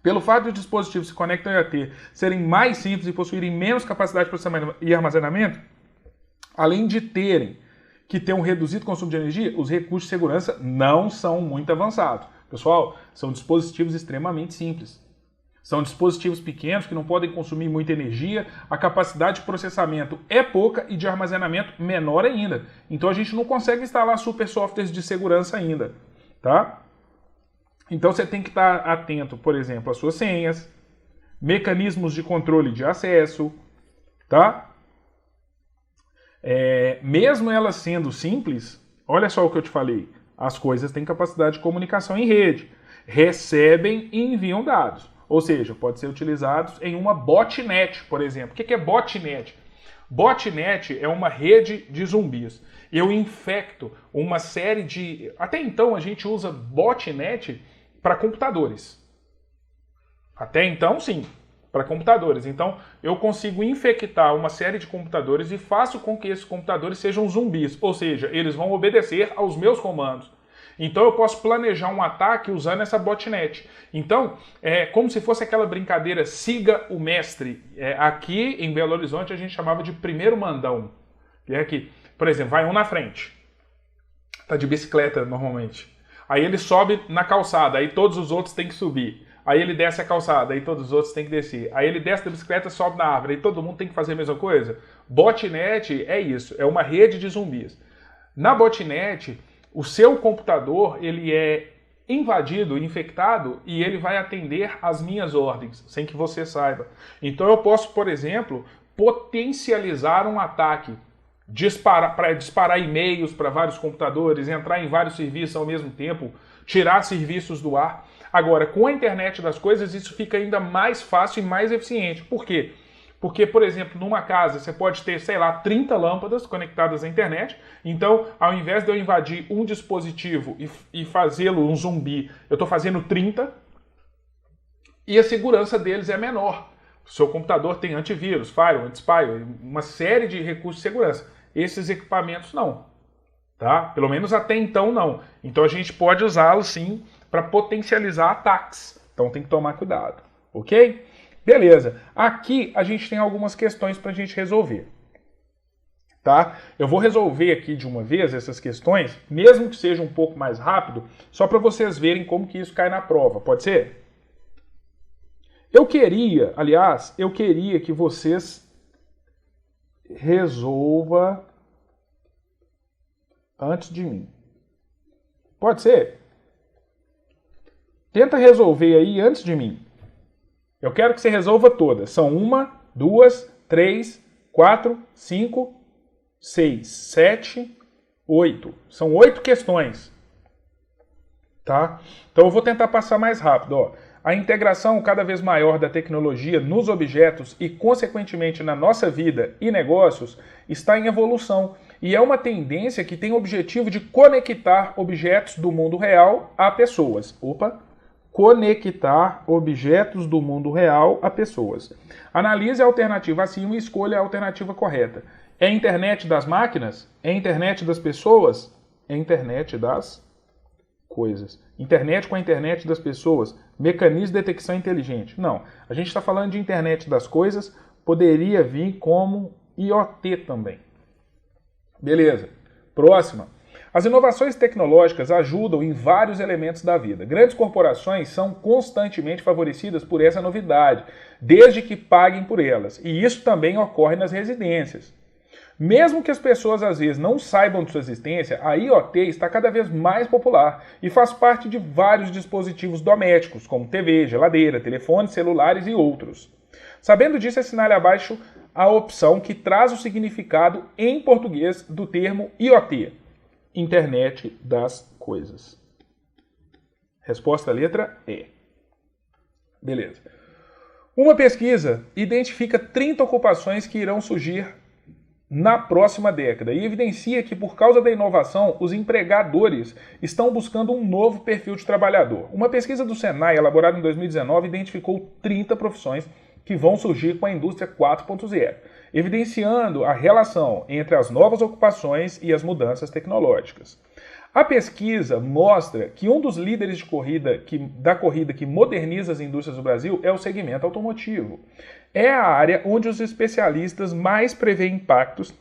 Pelo fato de os dispositivos que se conectam ao IoT serem mais simples e possuírem menos capacidade de processamento e armazenamento, além de terem que ter um reduzido consumo de energia, os recursos de segurança não são muito avançados. Pessoal, são dispositivos extremamente simples. São dispositivos pequenos que não podem consumir muita energia, a capacidade de processamento é pouca e de armazenamento menor ainda. Então a gente não consegue instalar super softwares de segurança ainda, tá? Então você tem que estar atento, por exemplo, às suas senhas, mecanismos de controle de acesso, tá? Mesmo elas sendo simples, olha só o que eu te falei, as coisas têm capacidade de comunicação em rede, recebem e enviam dados, ou seja, pode ser utilizados em uma botnet, por exemplo. O que é botnet? Botnet é uma rede de zumbis. Eu infecto uma série de... Até então a gente usa botnet para computadores. Até então, sim, para computadores. Então, eu consigo infectar uma série de computadores e faço com que esses computadores sejam zumbis. Ou seja, eles vão obedecer aos meus comandos. Então, eu posso planejar um ataque usando essa botnet. Então, é como se fosse aquela brincadeira siga o mestre. Aqui em Belo Horizonte a gente chamava de primeiro mandão. Que é que, por exemplo, vai um na frente. Tá de bicicleta normalmente. Aí ele sobe na calçada, aí todos os outros têm que subir. Aí ele desce a calçada, aí todos os outros têm que descer. Aí ele desce da bicicleta, sobe na árvore, aí todo mundo tem que fazer a mesma coisa. Botnet é isso, é uma rede de zumbis. Na botnet, o seu computador ele é invadido, infectado, e ele vai atender às minhas ordens, sem que você saiba. Então eu posso, por exemplo, potencializar um ataque. Disparar e-mails para vários computadores, entrar em vários serviços ao mesmo tempo, tirar serviços do ar. Agora, com a internet das coisas, isso fica ainda mais fácil e mais eficiente. Por quê? Porque, por exemplo, numa casa você pode ter, sei lá, 30 lâmpadas conectadas à internet. Então, ao invés de eu invadir um dispositivo e fazê-lo um zumbi, eu estou fazendo 30 e a segurança deles é menor. O seu computador tem antivírus, firewall, anti-spyware, uma série de recursos de segurança. Esses equipamentos não, tá? Pelo menos até então não. Então a gente pode usá-los sim para potencializar ataques. Então tem que tomar cuidado, ok? Beleza. Aqui a gente tem algumas questões para a gente resolver, tá? Eu vou resolver aqui de uma vez essas questões, mesmo que seja um pouco mais rápido, só para vocês verem como que isso cai na prova. Pode ser? Eu queria que vocês resolvam antes de mim. Pode ser? Tenta resolver aí antes de mim. Eu quero que você resolva todas. São 1, 2, 3, 4, 5, 6, 7, 8. São 8 questões. Tá? Então eu vou tentar passar mais rápido, ó. A integração cada vez maior da tecnologia nos objetos e, consequentemente, na nossa vida e negócios está em evolução e é uma tendência que tem o objetivo de conectar objetos do mundo real a pessoas. Conectar objetos do mundo real a pessoas. Analise a alternativa acima e escolha a alternativa correta. É a internet das máquinas? É a internet das pessoas? É a internet das coisas. Internet com a internet das pessoas. Mecanismo de detecção inteligente. Não. A gente está falando de internet das coisas. Poderia vir como IoT também. Beleza. Próxima. As inovações tecnológicas ajudam em vários elementos da vida. Grandes corporações são constantemente favorecidas por essa novidade, desde que paguem por elas. E isso também ocorre nas residências. Mesmo que as pessoas às vezes não saibam de sua existência, a IoT está cada vez mais popular e faz parte de vários dispositivos domésticos, como TV, geladeira, telefones, celulares e outros. Sabendo disso, assinale abaixo a opção que traz o significado em português do termo IoT, Internet das Coisas. Resposta letra E. Beleza. Uma pesquisa identifica 30 ocupações que irão surgir na próxima década e evidencia que, por causa da inovação, os empregadores estão buscando um novo perfil de trabalhador. Uma pesquisa do Senai, elaborada em 2019, identificou 30 profissões que vão surgir com a indústria 4.0, evidenciando a relação entre as novas ocupações e as mudanças tecnológicas. A pesquisa mostra que um dos líderes da corrida que moderniza as indústrias do Brasil é o segmento automotivo. É a área onde os especialistas mais prevêem impactos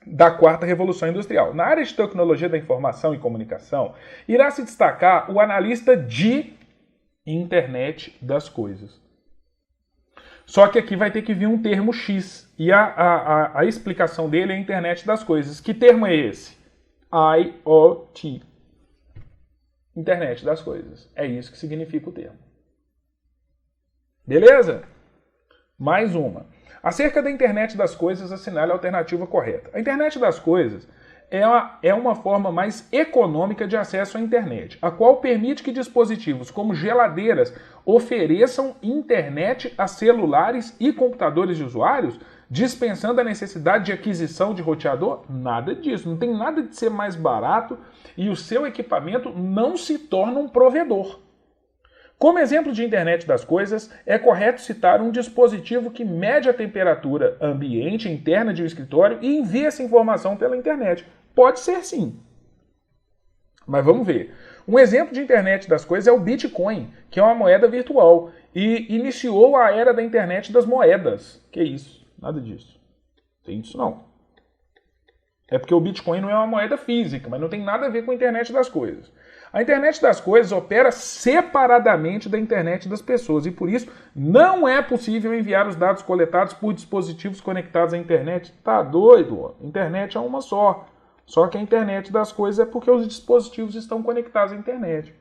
da quarta revolução industrial. Na área de tecnologia da informação e comunicação, irá se destacar o analista de internet das coisas. Só que aqui vai ter que vir um termo X, e a explicação dele é a internet das coisas. Que termo é esse? IoT. Internet das coisas. É isso que significa o termo. Beleza? Mais uma. Acerca da internet das coisas, assinale a alternativa correta. A internet das coisas é uma forma mais econômica de acesso à internet, a qual permite que dispositivos como geladeiras ofereçam internet a celulares e computadores de usuários, dispensando a necessidade de aquisição de roteador? Nada disso. Não tem nada de ser mais barato e o seu equipamento não se torna um provedor. Como exemplo de internet das coisas, é correto citar um dispositivo que mede a temperatura ambiente interna de um escritório e envia essa informação pela internet. Pode ser sim. Mas vamos ver. Um exemplo de internet das coisas é o Bitcoin, que é uma moeda virtual e iniciou a era da internet das moedas. Que isso? Nada disso. Tem isso não. É porque o Bitcoin não é uma moeda física, mas não tem nada a ver com a internet das coisas. A internet das coisas opera separadamente da internet das pessoas e, por isso, não é possível enviar os dados coletados por dispositivos conectados à internet. Tá doido? A internet é uma só. Só que a internet das coisas é porque os dispositivos estão conectados à internet.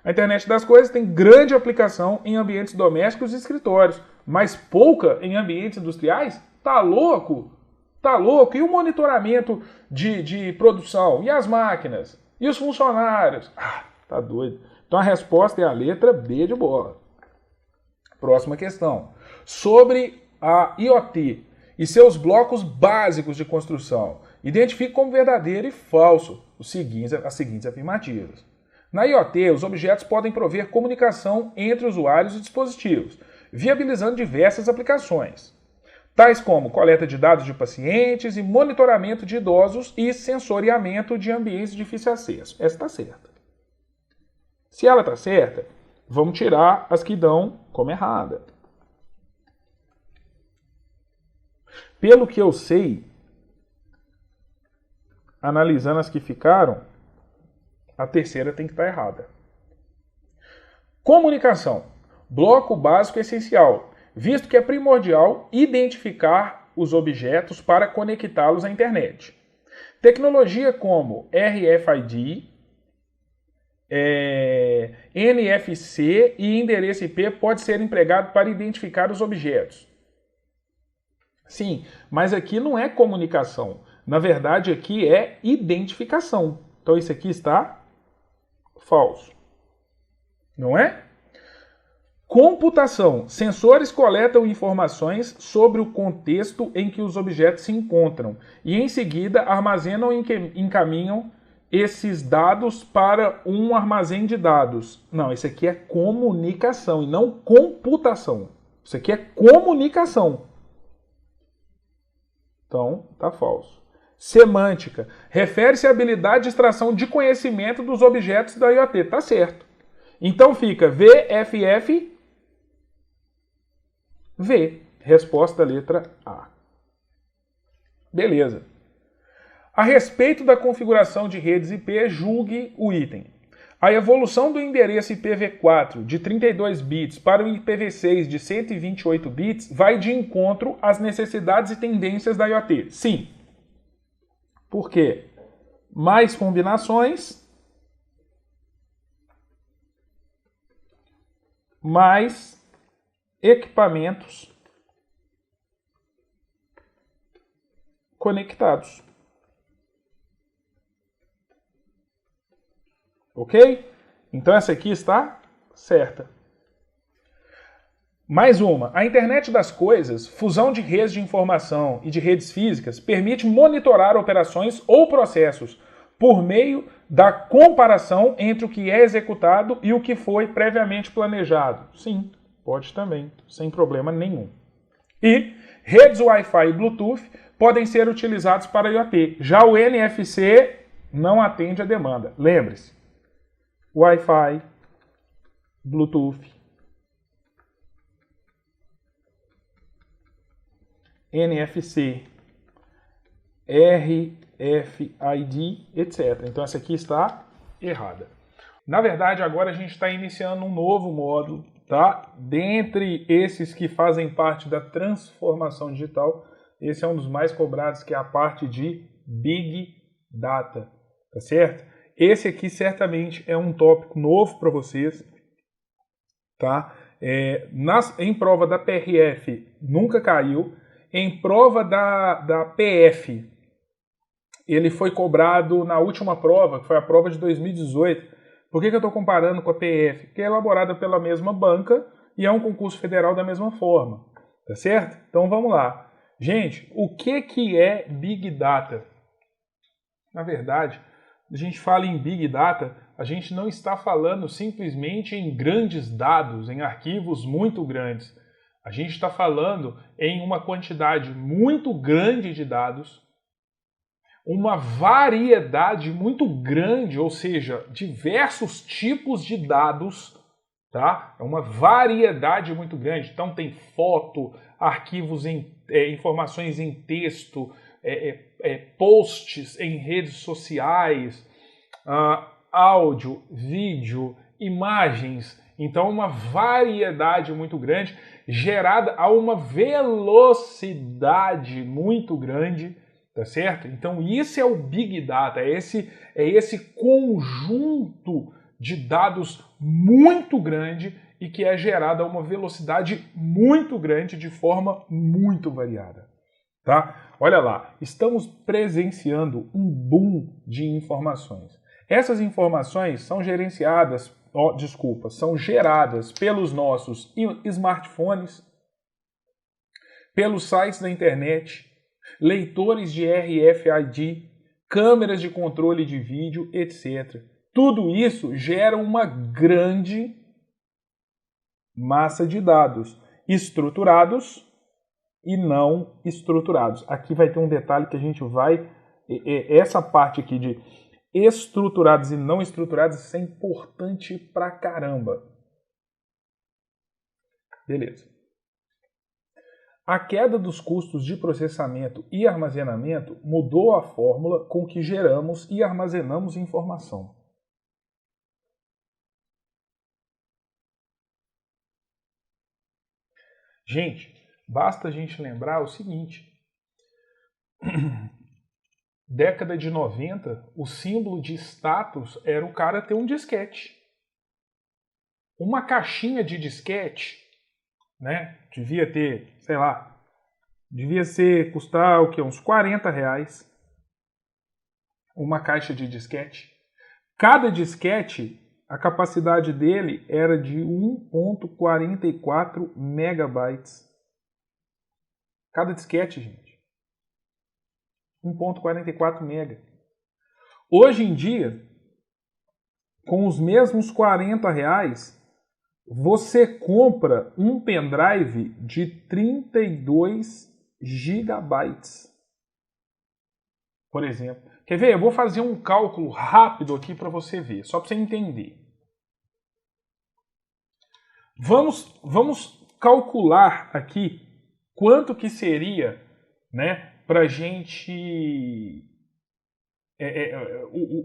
A internet das coisas tem grande aplicação em ambientes domésticos e escritórios, mas pouca em ambientes industriais? Tá louco? Tá louco? E o monitoramento de produção? E as máquinas? E os funcionários? Ah, tá doido. Então a resposta é a letra B de bola. Próxima questão. Sobre a IoT e seus blocos básicos de construção. Identifique como verdadeiro e falso as seguintes afirmativas. Na IoT, os objetos podem prover comunicação entre usuários e dispositivos, viabilizando diversas aplicações, tais como coleta de dados de pacientes e monitoramento de idosos e sensoriamento de ambientes de difícil acesso. Essa está certa. Se ela está certa, vamos tirar as que dão como errada. Pelo que eu sei, analisando as que ficaram, a terceira tem que estar errada. Comunicação. Bloco básico essencial, visto que é primordial identificar os objetos para conectá-los à internet. Tecnologia como RFID, NFC e endereço IP pode ser empregado para identificar os objetos. Sim, mas aqui não é comunicação. Na verdade, aqui é identificação. Então, isso aqui está falso. Não é? Computação. Sensores coletam informações sobre o contexto em que os objetos se encontram e, em seguida, armazenam e encaminham esses dados para um armazém de dados. Não, isso aqui é comunicação e não computação. Isso aqui é comunicação. Então, tá falso. Semântica. Refere-se à habilidade de extração de conhecimento dos objetos da IoT. Tá certo. Então fica VFF, V. Resposta letra A. Beleza. A respeito da configuração de redes IP, julgue o item. A evolução do endereço IPv4 de 32 bits para o IPv6 de 128 bits vai de encontro às necessidades e tendências da IoT. Sim. Por quê? Mais combinações, mais equipamentos conectados. Ok? Então essa aqui está certa. Mais uma. A internet das coisas, fusão de redes de informação e de redes físicas, permite monitorar operações ou processos por meio da comparação entre o que é executado e o que foi previamente planejado. Sim, pode também, sem problema nenhum. E redes Wi-Fi e Bluetooth podem ser utilizados para IoT. Já o NFC não atende a demanda. Lembre-se. Wi-Fi, Bluetooth, NFC, RFID, etc. Então essa aqui está errada. Na verdade, agora a gente está iniciando um novo módulo, tá? Dentre esses que fazem parte da transformação digital, esse é um dos mais cobrados, que é a parte de Big Data, tá certo? Esse aqui certamente é um tópico novo para vocês, tá? Em prova da PRF nunca caiu. Em prova da PF, ele foi cobrado na última prova, que foi a prova de 2018. Por que eu estou comparando com a PF? Porque é elaborada pela mesma banca e é um concurso federal da mesma forma. Tá certo? Então vamos lá. Gente, o que é Big Data? Na verdade, a gente fala em Big Data, a gente não está falando simplesmente em grandes dados, em arquivos muito grandes. A gente está falando em uma quantidade muito grande de dados, uma variedade muito grande, ou seja, diversos tipos de dados, tá? É uma variedade muito grande. Então tem foto, arquivos informações em texto, posts em redes sociais, áudio, vídeo, imagens. Então uma variedade muito grande, gerada a uma velocidade muito grande, tá certo? Então isso é o Big Data, é esse conjunto de dados muito grande e que é gerado a uma velocidade muito grande de forma muito variada, tá? Olha lá, estamos presenciando um boom de informações. Essas informações são são geradas pelos nossos smartphones, pelos sites da internet, leitores de RFID, câmeras de controle de vídeo, etc. Tudo isso gera uma grande massa de dados estruturados e não estruturados. Aqui vai ter um detalhe que a gente vai... Essa parte aqui de estruturados e não estruturados, isso é importante pra caramba. Beleza. A queda dos custos de processamento e armazenamento mudou a fórmula com que geramos e armazenamos informação. Gente, basta a gente lembrar o seguinte. Década de 90, o símbolo de status era o cara ter um disquete. Uma caixinha de disquete, né? Devia ter, sei lá, custar o quê? Uns R$40 uma caixa de disquete. Cada disquete, a capacidade dele era de 1.44 megabytes. Cada disquete, gente. 1.44 mega. Hoje em dia, com os mesmos R$40, você compra um pendrive de 32 gigabytes. Por exemplo. Quer ver? Eu vou fazer um cálculo rápido aqui para você ver, só para você entender. Vamos calcular aqui quanto que seria, né, para a gente...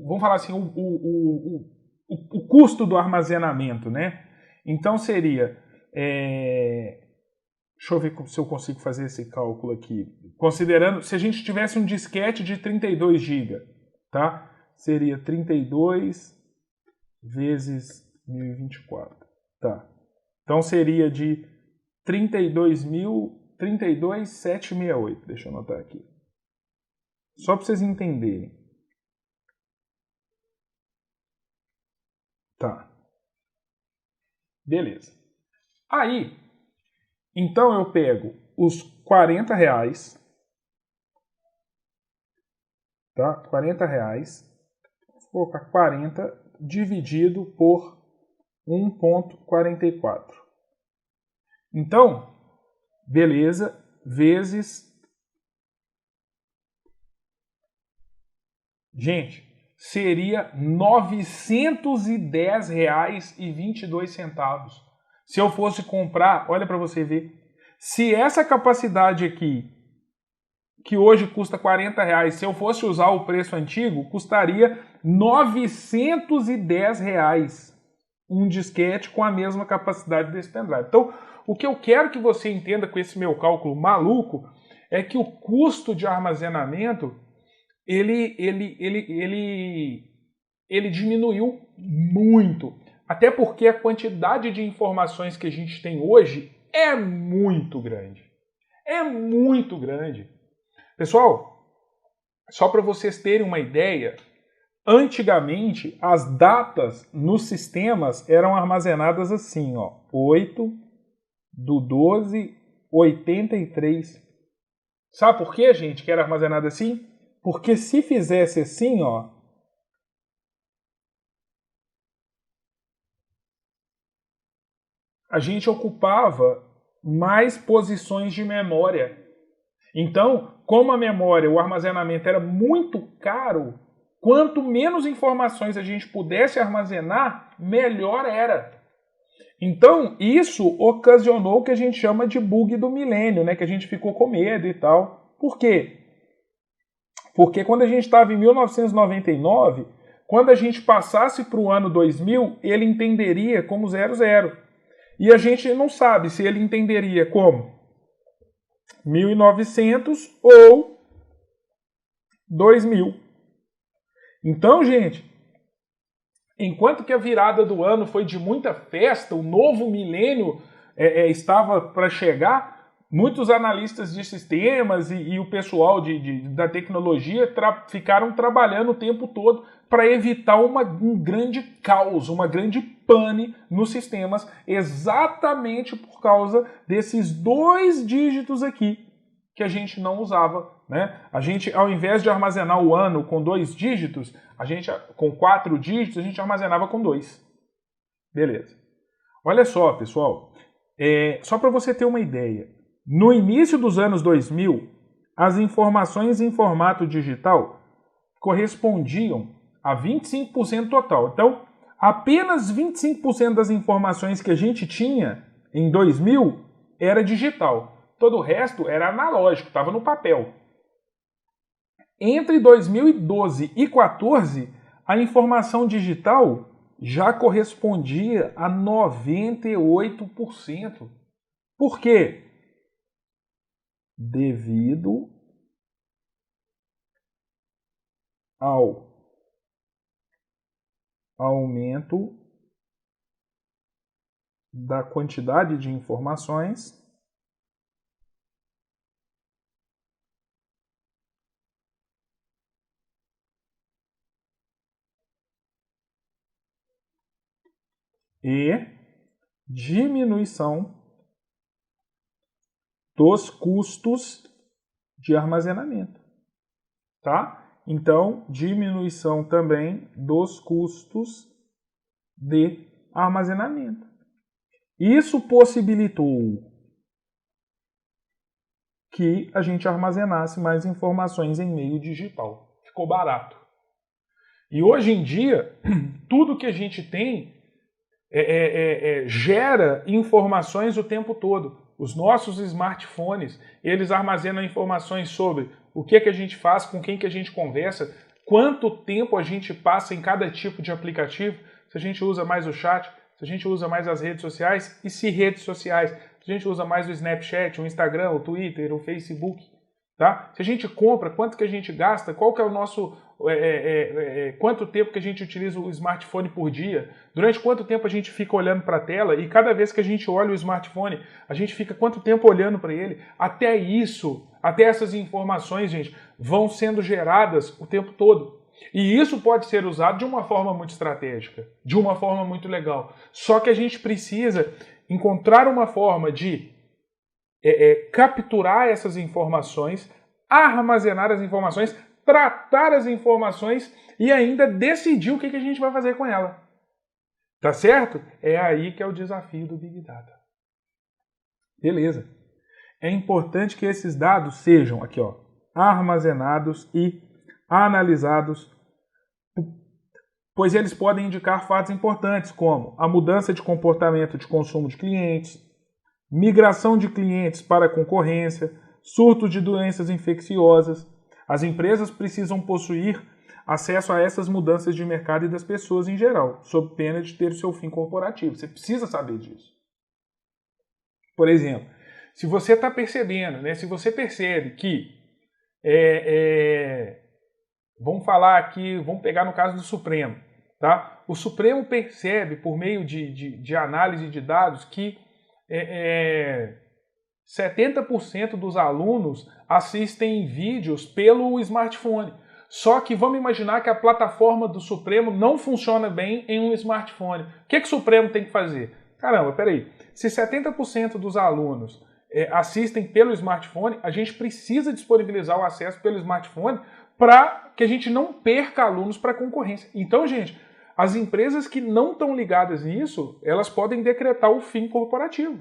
vamos falar assim, o custo do armazenamento, né? Então seria... deixa eu ver se eu consigo fazer esse cálculo aqui. Considerando, se a gente tivesse um disquete de 32 GB, tá? Seria 32 vezes 1024, tá? Então seria de 32.768. Deixa eu anotar aqui. Só para vocês entenderem. Tá. Beleza. Aí, então eu pego os R$40, tá? R$40, vou colocar 40 dividido por 1.44. Então, beleza, vezes... Gente, seria R$910,22. Se eu fosse comprar, olha para você ver, se essa capacidade aqui, que hoje custa R$40, se eu fosse usar o preço antigo, custaria R$910 um disquete com a mesma capacidade desse pendrive. Então, o que eu quero que você entenda com esse meu cálculo maluco é que o custo de armazenamento ele diminuiu muito. Até porque a quantidade de informações que a gente tem hoje é muito grande. É muito grande. Pessoal, só para vocês terem uma ideia, antigamente as datas nos sistemas eram armazenadas assim, ó, 8/12/83. Sabe por quê, gente, que era armazenado assim? Porque se fizesse assim, ó, a gente ocupava mais posições de memória. Então, como a memória, o armazenamento era muito caro, quanto menos informações a gente pudesse armazenar, melhor era. Então, isso ocasionou o que a gente chama de bug do milênio, né? Que a gente ficou com medo e tal. Por quê? Porque quando a gente estava em 1999, quando a gente passasse para o ano 2000, ele entenderia como 00. E a gente não sabe se ele entenderia como 1900 ou 2000. Então, gente, enquanto que a virada do ano foi de muita festa, o novo milênio estava para chegar, muitos analistas de sistemas e o pessoal da tecnologia ficaram trabalhando o tempo todo para evitar um grande caos, uma grande pane nos sistemas, exatamente por causa desses 2 dígitos aqui que a gente não usava, né? A gente, ao invés de armazenar o ano com 2 dígitos, com 4 dígitos, a gente armazenava com 2. Beleza. Olha só, pessoal, só para você ter uma ideia, no início dos anos 2000, as informações em formato digital correspondiam a 25% total. Então, apenas 25% das informações que a gente tinha em 2000 era digital. Todo o resto era analógico, estava no papel. Entre 2012 e 2014, a informação digital já correspondia a 98%. Por quê? Devido ao aumento da quantidade de informações e diminuição dos custos de armazenamento, tá? Então, diminuição também dos custos de armazenamento. Isso possibilitou que a gente armazenasse mais informações em meio digital. Ficou barato. E hoje em dia, tudo que a gente tem gera informações o tempo todo. Os nossos smartphones, eles armazenam informações sobre o que a gente faz, com quem que a gente conversa, quanto tempo a gente passa em cada tipo de aplicativo, se a gente usa mais o chat, se a gente usa mais as redes sociais e se redes sociais, se a gente usa mais o Snapchat, o Instagram, o Twitter, o Facebook, tá? Se a gente compra, quanto que a gente gasta, qual que é o nosso quanto tempo que a gente utiliza o smartphone por dia, durante quanto tempo a gente fica olhando para a tela e cada vez que a gente olha o smartphone, a gente fica quanto tempo olhando para ele. Até isso, até essas informações, gente, vão sendo geradas o tempo todo. E isso pode ser usado de uma forma muito estratégica, de uma forma muito legal. Só que a gente precisa encontrar uma forma de capturar essas informações, armazenar as informações, tratar as informações e ainda decidir o que a gente vai fazer com ela. Tá certo? É aí que é o desafio do Big Data. Beleza. É importante que esses dados sejam aqui, ó, armazenados e analisados, pois eles podem indicar fatos importantes como a mudança de comportamento de consumo de clientes, migração de clientes para a concorrência, surto de doenças infecciosas. As empresas precisam possuir acesso a essas mudanças de mercado e das pessoas em geral, sob pena de ter o seu fim corporativo. Você precisa saber disso. Por exemplo, se você está percebendo, né, se você percebe que, vamos falar aqui, vamos pegar no caso do Supremo, Tá? O Supremo percebe, por meio de análise de dados, que 70% dos alunos assistem vídeos pelo smartphone. Só que vamos imaginar que a plataforma do Supremo não funciona bem em um smartphone. O que o Supremo tem que fazer? Caramba, peraí. Se 70% dos alunos assistem pelo smartphone, a gente precisa disponibilizar o acesso pelo smartphone para que a gente não perca alunos para a concorrência. Então, gente, as empresas que não estão ligadas nisso, elas podem decretar o fim corporativo.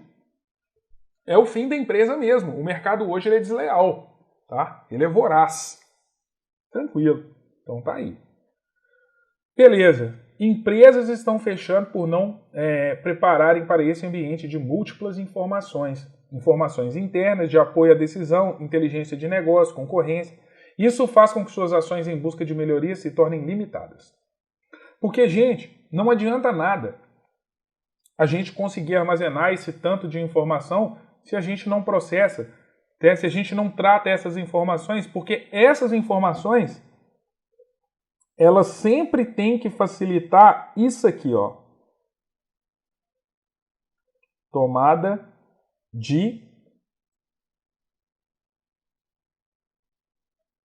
É o fim da empresa mesmo. O mercado hoje ele é desleal, tá? Ele é voraz. Tranquilo. Então tá aí. Beleza. Empresas estão fechando por não prepararem para esse ambiente de múltiplas informações. Informações internas, de apoio à decisão, inteligência de negócio, concorrência. Isso faz com que suas ações em busca de melhoria se tornem limitadas. Porque, gente, não adianta nada a gente conseguir armazenar esse tanto de informação se a gente não processa, se a gente não trata essas informações, porque essas informações, elas sempre têm que facilitar isso aqui, ó. Tomada de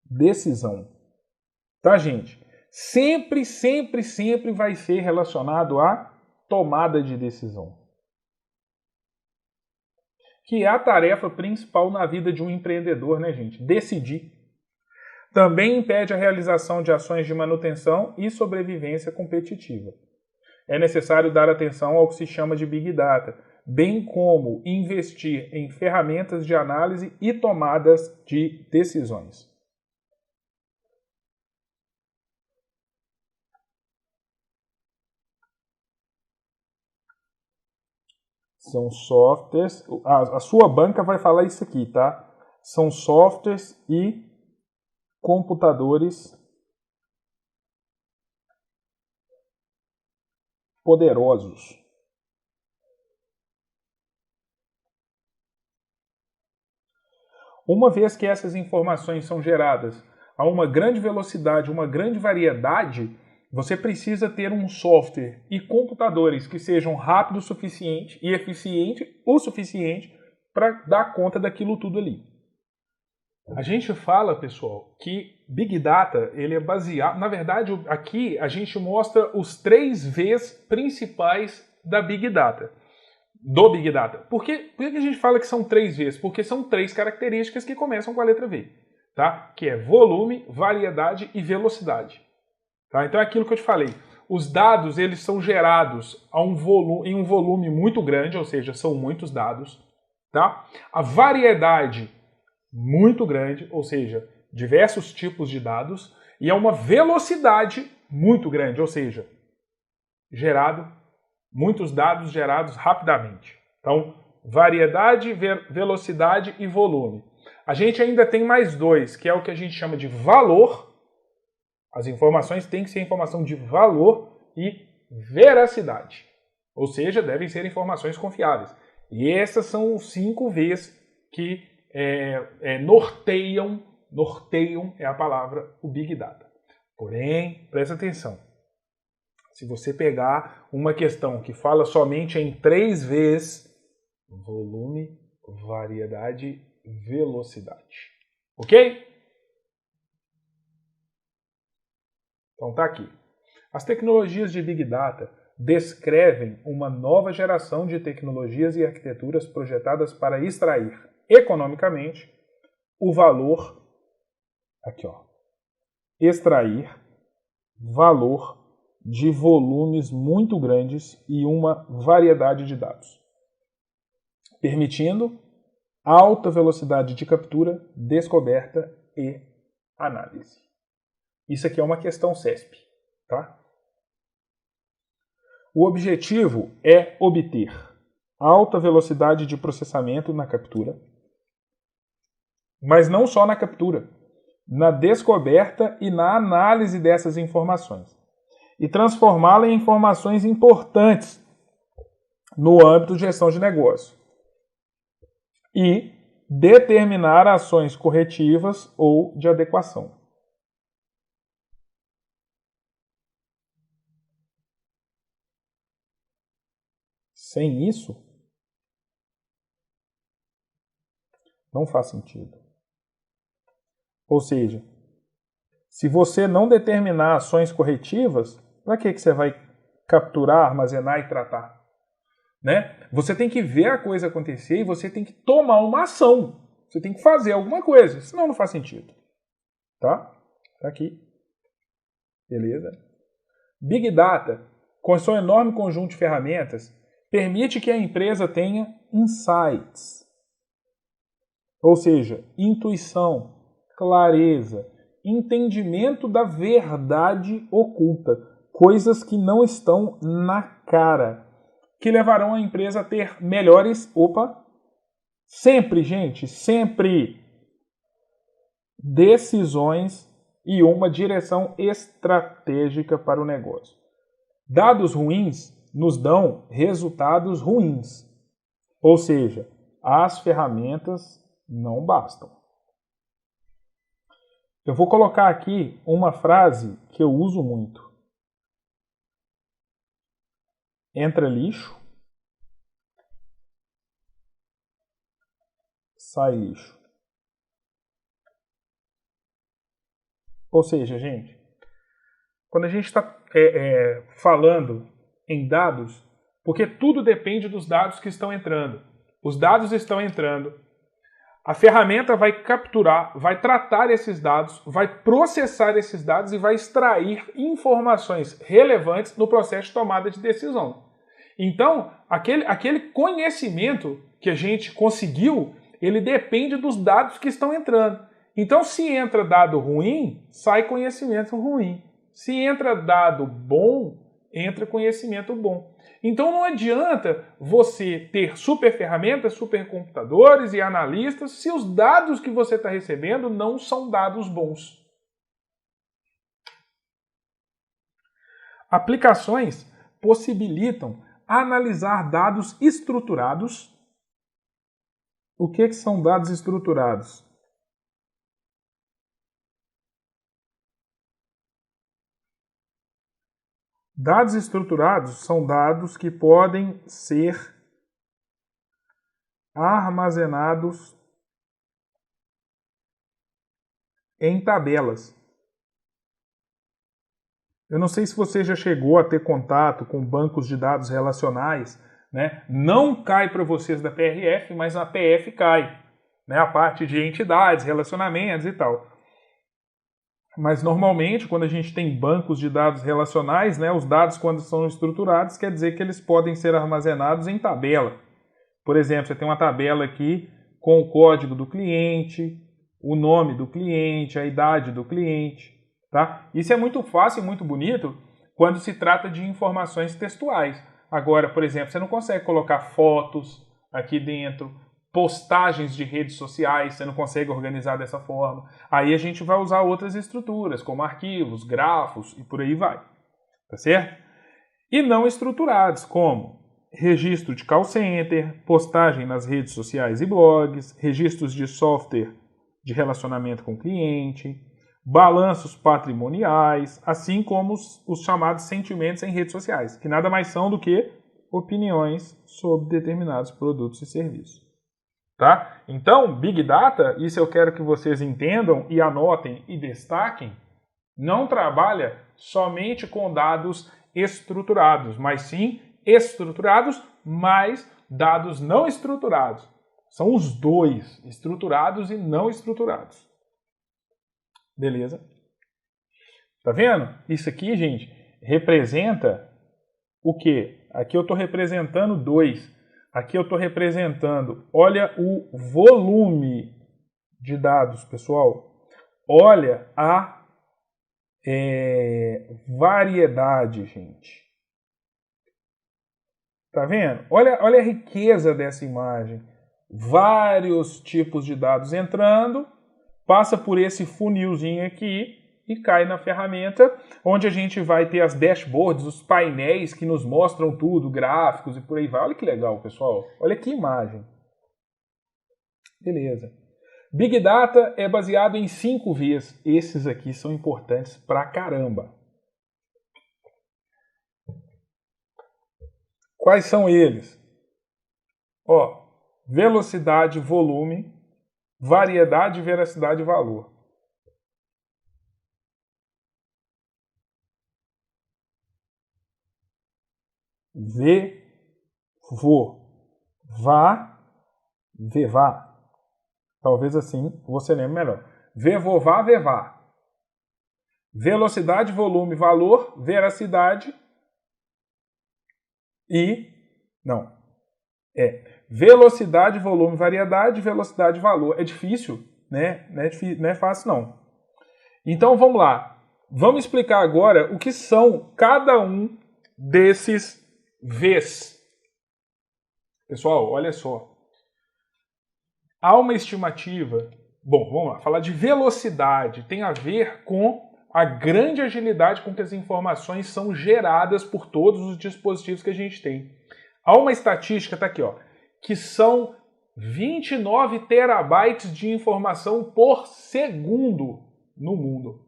decisão. Tá, gente? Sempre, sempre, sempre vai ser relacionado à tomada de decisão, que é a tarefa principal na vida de um empreendedor, né, gente? Decidir. Também impede a realização de ações de manutenção e sobrevivência competitiva. É necessário dar atenção ao que se chama de Big Data, bem como investir em ferramentas de análise e tomadas de decisões. São softwares, a sua banca vai falar isso aqui, tá? São softwares e computadores poderosos. Uma vez que essas informações são geradas a uma grande velocidade, uma grande variedade, você precisa ter um software e computadores que sejam rápidos o suficiente e eficiente o suficiente para dar conta daquilo tudo ali. A gente fala, pessoal, que Big Data ele é baseado... Na verdade, aqui a gente mostra os 3 Vs principais da Big Data. Do Big Data. Por que a gente fala que são 3 Vs? Porque são 3 características que começam com a letra V. Tá? Que é volume, variedade e velocidade. Tá? Então é aquilo que eu te falei. Os dados eles são gerados em um volume muito grande, ou seja, são muitos dados. Tá? A variedade muito grande, ou seja, diversos tipos de dados, e é uma velocidade muito grande, ou seja, muitos dados gerados rapidamente. Então, variedade, velocidade e volume. A gente ainda tem mais 2, que é o que a gente chama de valor. As informações têm que ser informação de valor e veracidade. Ou seja, devem ser informações confiáveis. E essas são os 5 Vs que norteiam é a palavra, o Big Data. Porém, presta atenção. Se você pegar uma questão que fala somente em 3 Vs, volume, variedade, velocidade. Ok? Então tá aqui. As tecnologias de Big Data descrevem uma nova geração de tecnologias e arquiteturas projetadas para extrair economicamente o valor, aqui ó, extrair valor de volumes muito grandes e uma variedade de dados, permitindo alta velocidade de captura, descoberta e análise. Isso aqui é uma questão CESP, tá? O objetivo é obter alta velocidade de processamento na captura, mas não só na captura, na descoberta e na análise dessas informações, e transformá-la em informações importantes no âmbito de gestão de negócio, e determinar ações corretivas ou de adequação. sem isso, não faz sentido. Ou seja, se você não determinar ações corretivas, para que você vai capturar, armazenar e tratar? Né? Você tem que ver a coisa acontecer e você tem que tomar uma ação. Você tem que fazer alguma coisa, senão não faz sentido. Tá? Tá aqui. Beleza? Big Data, com seu enorme conjunto de ferramentas, permite que a empresa tenha insights. Ou seja, intuição, clareza, entendimento da verdade oculta, coisas que não estão na cara, que levarão a empresa a ter melhores, sempre, gente, sempre decisões e uma direção estratégica para o negócio. Dados ruins nos dão resultados ruins. Ou seja, as ferramentas não bastam. Eu vou colocar aqui uma frase que eu uso muito. Entra lixo, sai lixo. Ou seja, gente, quando a gente está falando em dados, porque tudo depende dos dados que estão entrando. Os dados estão entrando, a ferramenta vai capturar, vai tratar esses dados, vai processar esses dados e vai extrair informações relevantes no processo de tomada de decisão. Então, aquele conhecimento que a gente conseguiu, ele depende dos dados que estão entrando. Então, se entra dado ruim, sai conhecimento ruim. Se entra dado bom, entra conhecimento bom. Então, não adianta você ter super ferramentas, super computadores e analistas se os dados que você está recebendo não são dados bons. Aplicações possibilitam analisar dados estruturados. O que são dados estruturados? Dados estruturados são dados que podem ser armazenados em tabelas. Eu não sei se você já chegou a ter contato com bancos de dados relacionais, né? Não cai para vocês da PRF, mas na PF cai, né? A parte de entidades, relacionamentos e tal. Mas normalmente, quando a gente tem bancos de dados relacionais, né, os dados, quando são estruturados, quer dizer que eles podem ser armazenados em tabela. Por exemplo, você tem uma tabela aqui com o código do cliente, o nome do cliente, a idade do cliente. Tá? Isso é muito fácil e muito bonito quando se trata de informações textuais. Agora, por exemplo, você não consegue colocar fotos aqui dentro, postagens de redes sociais, você não consegue organizar dessa forma. Aí a gente vai usar outras estruturas, como arquivos, grafos e por aí vai. Tá certo? E não estruturados, como registro de call center, postagem nas redes sociais e blogs, registros de software de relacionamento com o cliente, balanços patrimoniais, assim como os chamados sentimentos em redes sociais, que nada mais são do que opiniões sobre determinados produtos e serviços. Tá? Então, Big Data, isso eu quero que vocês entendam e anotem e destaquem, não trabalha somente com dados estruturados, mas sim estruturados mais dados não estruturados. São os dois, estruturados e não estruturados. Beleza? Tá vendo? Isso aqui, gente, representa o quê? Aqui eu estou representando 2. Aqui eu estou representando, olha o volume de dados, pessoal. Olha a variedade, gente. Tá vendo? Olha a riqueza dessa imagem. Vários tipos de dados entrando, passa por esse funilzinho aqui e cai na ferramenta, onde a gente vai ter as dashboards, os painéis que nos mostram tudo, gráficos e por aí vai. Olha que legal, pessoal. Olha que imagem. Beleza. Big Data é baseado em 5 Vs. Esses aqui são importantes pra caramba. Quais são eles? Ó, velocidade, volume, variedade, veracidade e valor. Vá, vevá. Talvez assim você lembre melhor. Vevová, vevá. Velocidade, volume, valor, veracidade e... Não. Velocidade, volume, variedade, velocidade, valor. É difícil, né? Não é fácil, não. Então, vamos lá. Vamos explicar agora o que são cada um desses Vs. Pessoal, olha só. Há uma estimativa... Bom, vamos lá. Falar de velocidade tem a ver com a grande agilidade com que as informações são geradas por todos os dispositivos que a gente tem. Há uma estatística, tá aqui, ó, que são 29 terabytes de informação por segundo no mundo.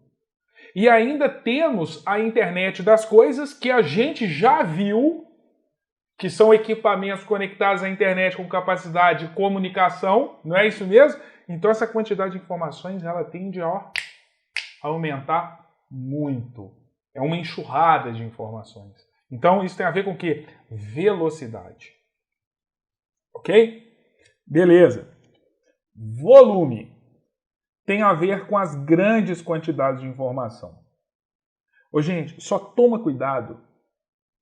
E ainda temos a internet das coisas, que a gente já viu, que são equipamentos conectados à internet com capacidade de comunicação, não é isso mesmo? Então essa quantidade de informações ela tende a aumentar muito. É uma enxurrada de informações. Então isso tem a ver com o quê? Velocidade. Ok? Beleza. Volume tem a ver com as grandes quantidades de informação. Ô, gente, só toma cuidado,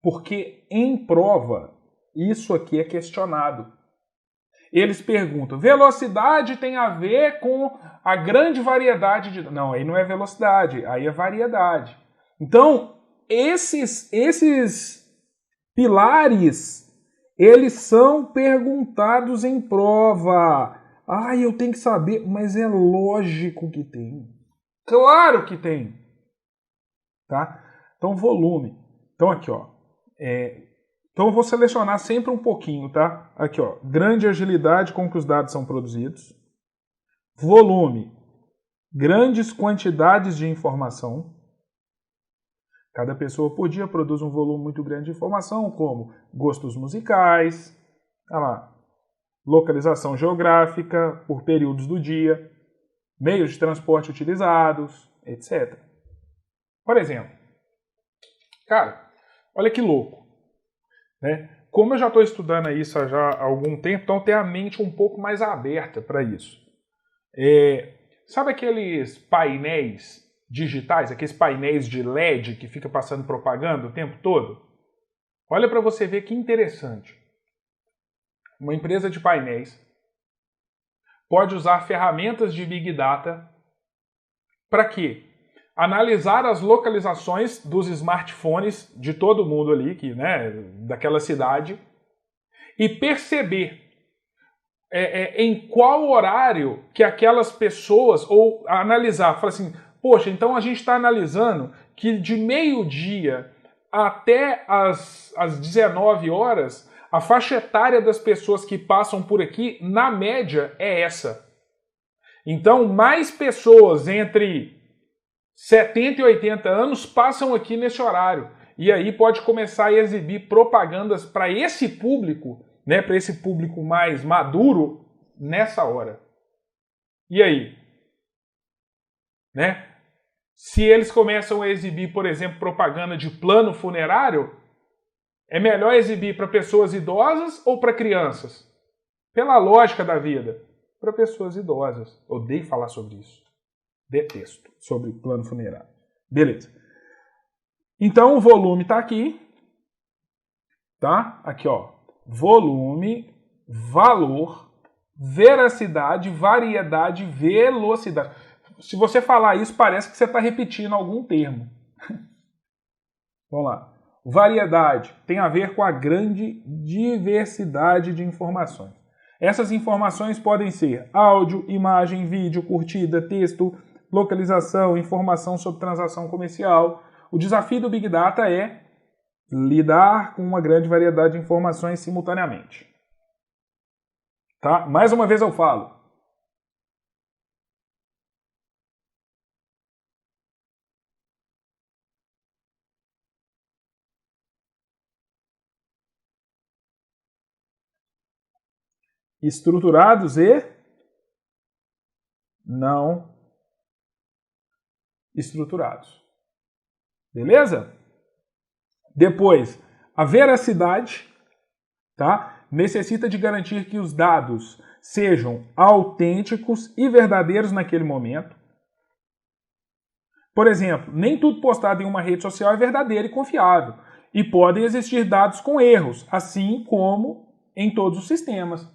porque em prova isso aqui é questionado. Eles perguntam, velocidade tem a ver com a grande variedade de... Não, aí não é velocidade, aí é variedade. Então, esses pilares, eles são perguntados em prova. Ah, eu tenho que saber, mas é lógico que tem. Claro que tem. Tá? Então, volume. Então, aqui, ó. Então, eu vou selecionar sempre um pouquinho, tá? Aqui, ó. Grande agilidade com que os dados são produzidos. Volume. Grandes quantidades de informação. Cada pessoa por dia produz um volume muito grande de informação, como gostos musicais, localização geográfica por períodos do dia, meios de transporte utilizados, etc. Por exemplo, cara, olha que louco, né? Como eu já estou estudando isso já há algum tempo, então tenho a mente um pouco mais aberta para isso. Sabe aqueles painéis digitais, aqueles painéis de LED que fica passando propaganda o tempo todo? Olha para você ver que interessante. Uma empresa de painéis pode usar ferramentas de Big Data para quê? Analisar as localizações dos smartphones de todo mundo ali, daquela cidade, e perceber em qual horário que aquelas pessoas, ou analisar, falar assim, poxa, então a gente está analisando que de meio-dia até as 19 horas, a faixa etária das pessoas que passam por aqui, na média, é essa. Então, mais pessoas entre 70 e 80 anos passam aqui nesse horário. E aí pode começar a exibir propagandas para esse público, né, para esse público mais maduro, nessa hora. E aí? Né? Se eles começam a exibir, por exemplo, propaganda de plano funerário, é melhor exibir para pessoas idosas ou para crianças? Pela lógica da vida, para pessoas idosas. Odeio falar sobre isso. Detesto sobre plano funerário. Beleza. Então o volume está aqui. Tá? Aqui, ó. Volume, valor, veracidade, variedade, velocidade. Se você falar isso, parece que você está repetindo algum termo. Vamos lá. Variedade tem a ver com a grande diversidade de informações. Essas informações podem ser áudio, imagem, vídeo, curtida, texto, localização, informação sobre transação comercial. O desafio do Big Data é lidar com uma grande variedade de informações simultaneamente. Tá? Mais uma vez eu falo. estruturados e não estruturados. Beleza? Depois, a veracidade, tá? Necessita de garantir que os dados sejam autênticos e verdadeiros naquele momento. Por exemplo, nem tudo postado em uma rede social é verdadeiro e confiável. E podem existir dados com erros, assim como em todos os sistemas.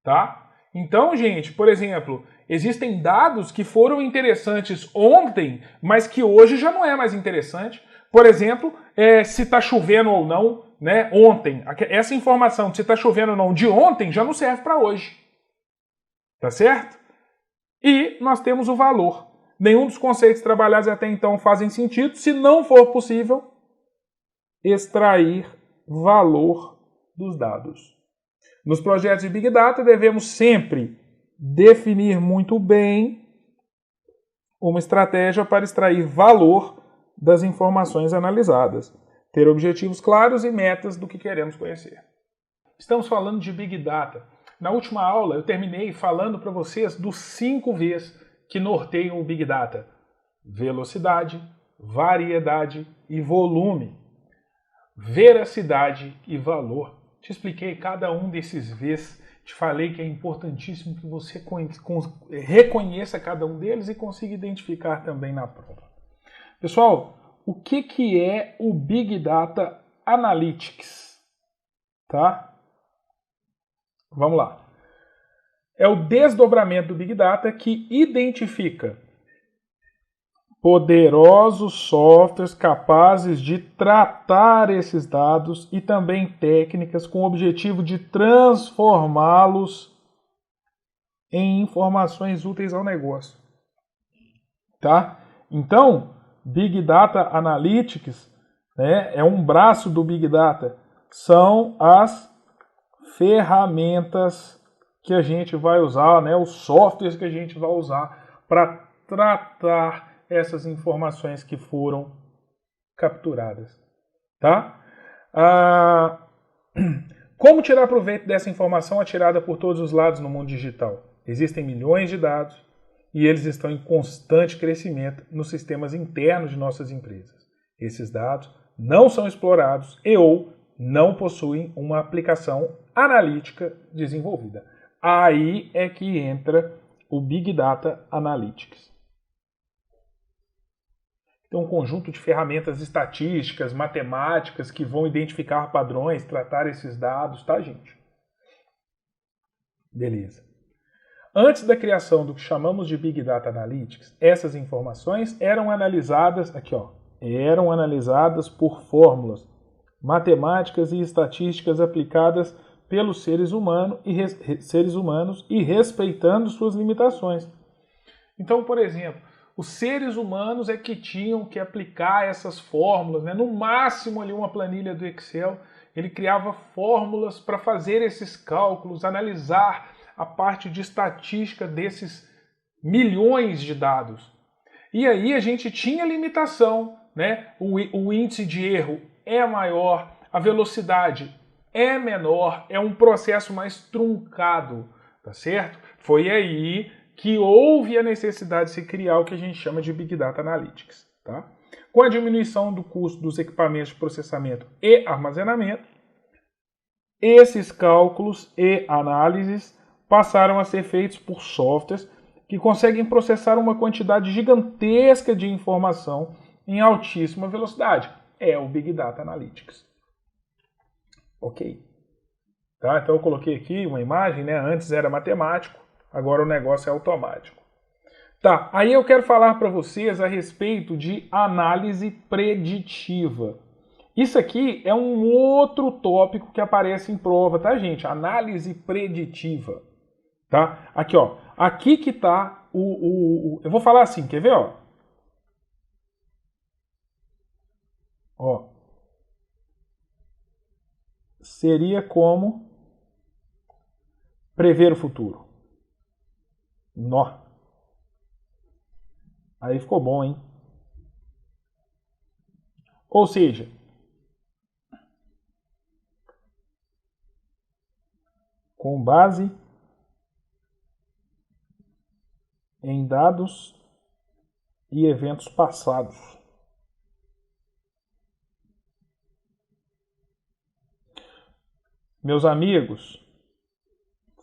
Tá? Então, gente, por exemplo, existem dados que foram interessantes ontem, mas que hoje já não é mais interessante. Por exemplo, se está chovendo ou não, né, ontem. Essa informação de se está chovendo ou não de ontem já não serve para hoje. Tá certo? E nós temos o valor. Nenhum dos conceitos trabalhados até então fazem sentido se não for possível extrair valor dos dados. Nos projetos de Big Data, devemos sempre definir muito bem uma estratégia para extrair valor das informações analisadas, ter objetivos claros e metas do que queremos conhecer. Estamos falando de Big Data. Na última aula, eu terminei falando para vocês dos 5 Vs que norteiam o Big Data: velocidade, variedade e volume. Veracidade e valor. Te expliquei cada um desses Vs, te falei que é importantíssimo que você reconheça cada um deles e consiga identificar também na prova. Pessoal, o que é o Big Data Analytics? Tá? Vamos lá. É o desdobramento do Big Data que identifica poderosos softwares capazes de tratar esses dados e também técnicas com o objetivo de transformá-los em informações úteis ao negócio. Tá? Então, Big Data Analytics, né, é um braço do Big Data. São as ferramentas que a gente vai usar, né, os softwares que a gente vai usar para tratar essas informações que foram capturadas. Tá? Como tirar proveito dessa informação atirada por todos os lados no mundo digital? Existem milhões de dados e eles estão em constante crescimento nos sistemas internos de nossas empresas. Esses dados não são explorados e ou não possuem uma aplicação analítica desenvolvida. Aí é que entra o Big Data Analytics. Então, um conjunto de ferramentas estatísticas, matemáticas, que vão identificar padrões, tratar esses dados, tá, gente? Beleza. Antes da criação do que chamamos de Big Data Analytics, essas informações eram analisadas, eram analisadas por fórmulas matemáticas e estatísticas aplicadas pelos seres humanos e respeitando suas limitações. Então, por exemplo, os seres humanos é que tinham que aplicar essas fórmulas, né? No máximo ali uma planilha do Excel, ele criava fórmulas para fazer esses cálculos, analisar a parte de estatística desses milhões de dados. E aí a gente tinha limitação, né? O índice de erro é maior, a velocidade é menor, é um processo mais truncado, tá certo? Foi aí que houve a necessidade de se criar o que a gente chama de Big Data Analytics. Tá? Com a diminuição do custo dos equipamentos de processamento e armazenamento, esses cálculos e análises passaram a ser feitos por softwares que conseguem processar uma quantidade gigantesca de informação em altíssima velocidade. É o Big Data Analytics. Ok. Tá? Então eu coloquei aqui uma imagem, né? Antes era matemático, agora o negócio é automático. Tá, aí eu quero falar para vocês a respeito de análise preditiva. Isso aqui é um outro tópico que aparece em prova, tá, gente? Análise preditiva. Tá? Aqui, ó. Aqui que tá eu vou falar assim, quer ver, ó? Ó. Seria como prever o futuro. Nó. Aí ficou bom, hein? Ou seja, com base em dados e eventos passados. Meus amigos,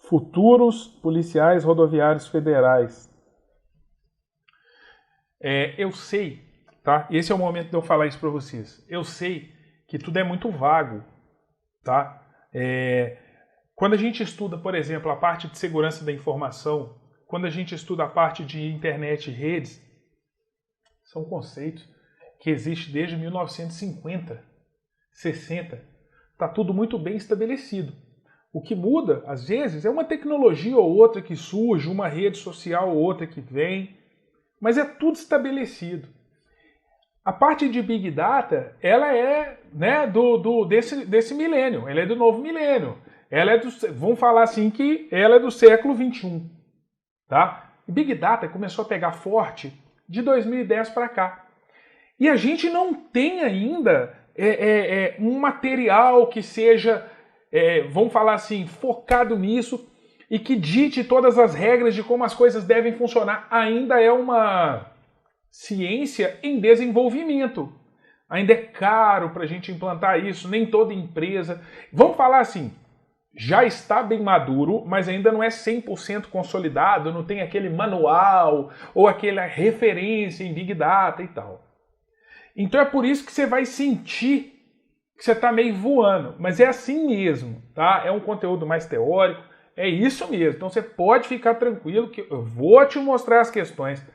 futuros policiais rodoviários federais, eu sei, tá? Esse é o momento de eu falar isso para vocês. Eu sei que tudo é muito vago, tá? Quando a gente estuda, por exemplo, a parte de segurança da informação, quando a gente estuda a parte de internet e redes, são conceitos que existem desde 1950, 60. Está tudo muito bem estabelecido. O que muda, às vezes, é uma tecnologia ou outra que surge, uma rede social ou outra que vem, mas é tudo estabelecido. A parte de Big Data, ela é, né, desse milênio, ela é do novo milênio. Ela é vamos falar assim que ela é do século XXI. Tá? Big Data começou a pegar forte de 2010 para cá. E a gente não tem ainda um material que seja, vamos falar assim, focado nisso e que dite todas as regras de como as coisas devem funcionar. Ainda é uma ciência em desenvolvimento. Ainda é caro para a gente implantar isso, nem toda empresa. Vamos falar assim, já está bem maduro, mas ainda não é 100% consolidado, não tem aquele manual ou aquela referência em Big Data e tal. Então é por isso que você vai sentir que você está meio voando, mas é assim mesmo, tá? É um conteúdo mais teórico, é isso mesmo. Então você pode ficar tranquilo que eu vou te mostrar as questões.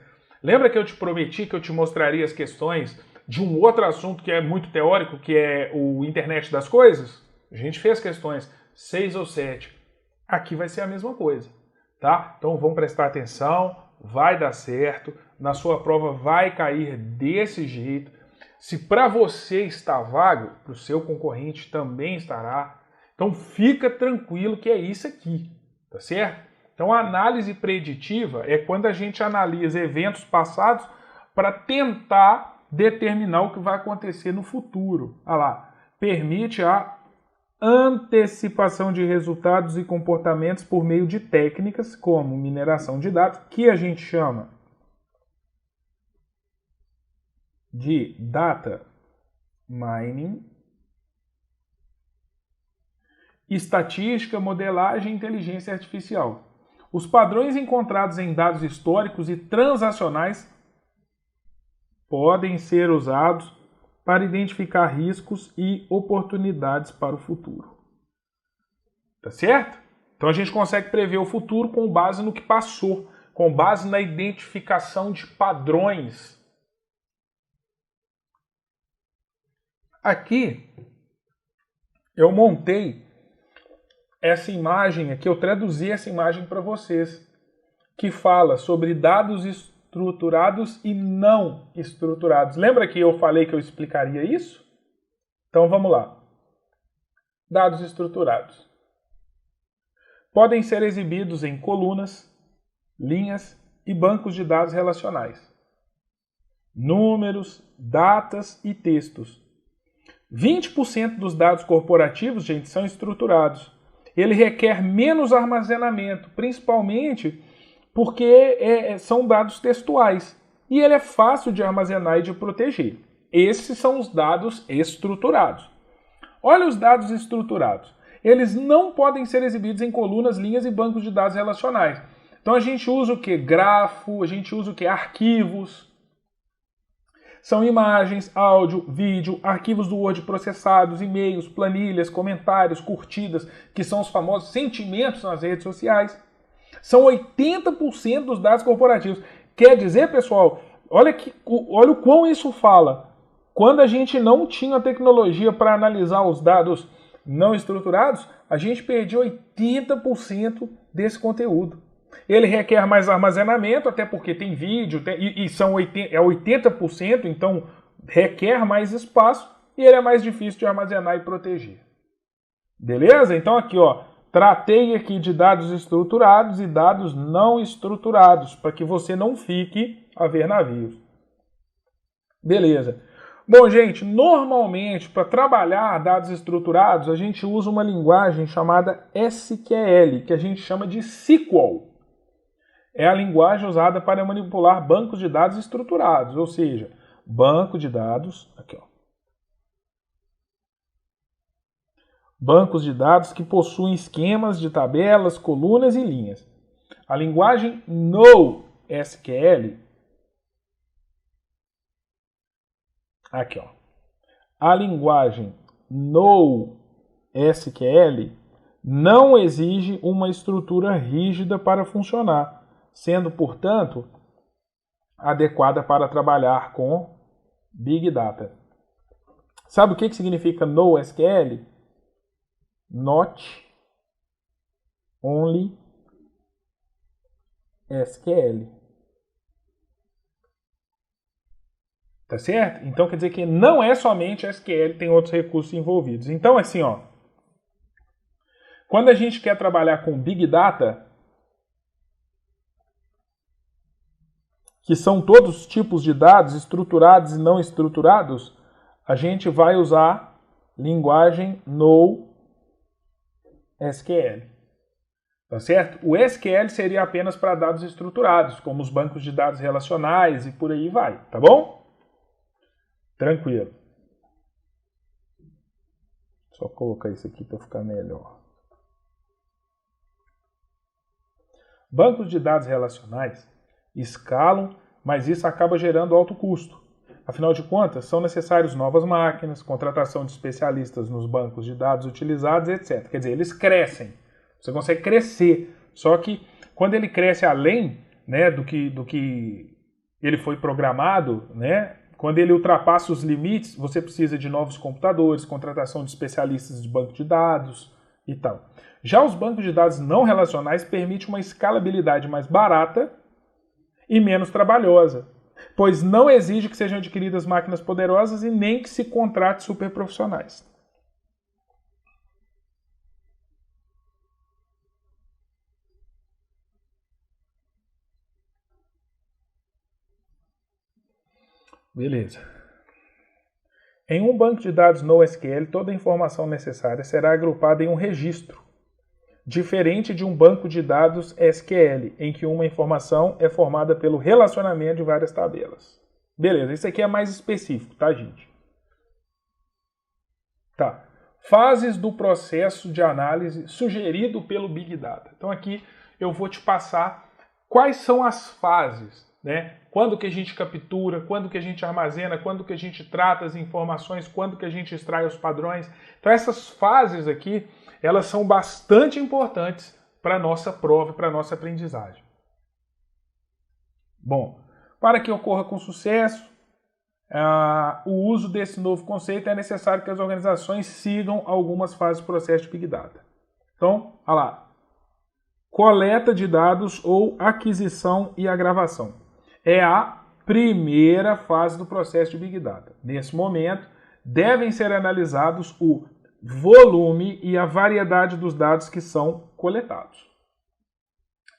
Lembra que eu te prometi que eu te mostraria as questões de um outro assunto que é muito teórico, que é o Internet das Coisas? A gente fez questões 6 ou 7. Aqui vai ser a mesma coisa, tá? Então vamos prestar atenção, vai dar certo, na sua prova vai cair desse jeito. Se para você está vago, para o seu concorrente também estará. Então fica tranquilo que é isso aqui, tá certo? Então a análise preditiva é quando a gente analisa eventos passados para tentar determinar o que vai acontecer no futuro. Olha lá, permite a antecipação de resultados e comportamentos por meio de técnicas como mineração de dados, que a gente chama de data mining, estatística, modelagem e inteligência artificial. Os padrões encontrados em dados históricos e transacionais podem ser usados para identificar riscos e oportunidades para o futuro. Tá certo? Então a gente consegue prever o futuro com base no que passou, com base na identificação de padrões. Aqui eu montei essa imagem aqui, eu traduzi essa imagem para vocês, que fala sobre dados estruturados e não estruturados. Lembra que eu falei que eu explicaria isso? Então vamos lá. Dados estruturados podem ser exibidos em colunas, linhas e bancos de dados relacionais. Números, datas e textos. 20% dos dados corporativos, gente, são estruturados. Ele requer menos armazenamento, principalmente porque são dados textuais. E ele é fácil de armazenar e de proteger. Esses são os dados estruturados. Olha os dados estruturados. Eles não podem ser exibidos em colunas, linhas e bancos de dados relacionais. Então a gente usa o que? Grafo, a gente usa o que? Arquivos. São imagens, áudio, vídeo, arquivos do Word processados, e-mails, planilhas, comentários, curtidas, que são os famosos sentimentos nas redes sociais. São 80% dos dados corporativos. Quer dizer, pessoal, olha o quão isso fala. Quando a gente não tinha tecnologia para analisar os dados não estruturados, a gente perdia 80% desse conteúdo. Ele requer mais armazenamento, até porque tem vídeo, e são 80%, então requer mais espaço, e ele é mais difícil de armazenar e proteger. Beleza? Então aqui, ó, tratei aqui de dados estruturados e dados não estruturados, para que você não fique a ver navios. Beleza. Bom, gente, normalmente, para trabalhar dados estruturados, a gente usa uma linguagem chamada SQL, que a gente chama de SQL. é a linguagem usada para manipular bancos de dados estruturados, ou seja, banco de dados, aqui ó, bancos de dados que possuem esquemas de tabelas, colunas e linhas. A linguagem NoSQL, aqui ó, a linguagem NoSQL não exige uma estrutura rígida para funcionar, sendo, portanto, adequada para trabalhar com Big Data. Sabe o que significa NoSQL? Not Only SQL. Tá certo? Então quer dizer que não é somente SQL, tem outros recursos envolvidos. Então assim, ó, quando a gente quer trabalhar com Big Data, que são todos os tipos de dados estruturados e não estruturados, a gente vai usar linguagem NoSQL. Tá certo? O SQL seria apenas para dados estruturados, como os bancos de dados relacionais e por aí vai, tá bom? Tranquilo. Só colocar isso aqui para ficar melhor. Bancos de dados relacionais escalam, mas isso acaba gerando alto custo. Afinal de contas, são necessárias novas máquinas, contratação de especialistas nos bancos de dados utilizados, etc. Quer dizer, eles crescem. Você consegue crescer. Só que quando ele cresce além, né, do que ele foi programado, né, quando ele ultrapassa os limites, você precisa de novos computadores, contratação de especialistas de banco de dados e tal. Já os bancos de dados não relacionais permitem uma escalabilidade mais barata e menos trabalhosa, pois não exige que sejam adquiridas máquinas poderosas e nem que se contrate superprofissionais. Beleza. Em um banco de dados NoSQL, toda a informação necessária será agrupada em um registro, diferente de um banco de dados SQL, em que uma informação é formada pelo relacionamento de várias tabelas. Beleza, isso aqui é mais específico, tá, gente? Tá. Fases do processo de análise sugerido pelo Big Data. Então aqui eu vou te passar quais são as fases, né? Quando que a gente captura, quando que a gente armazena, quando que a gente trata as informações, quando que a gente extrai os padrões. Então essas fases aqui, elas são bastante importantes para a nossa prova, para a nossa aprendizagem. Bom, para que ocorra com sucesso, o uso desse novo conceito é necessário que as organizações sigam algumas fases do processo de Big Data. Então, olha lá. Coleta de dados ou aquisição e agravação. É a primeira fase do processo de Big Data. Nesse momento, devem ser analisados o volume e a variedade dos dados que são coletados.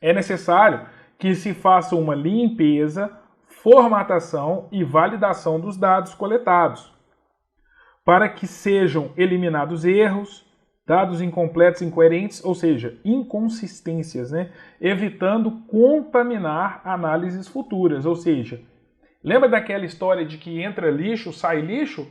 É necessário que se faça uma limpeza, formatação e validação dos dados coletados, para que sejam eliminados erros, dados incompletos, incoerentes, ou seja, inconsistências, né? Evitando contaminar análises futuras. Ou seja, lembra daquela história de que entra lixo, sai lixo?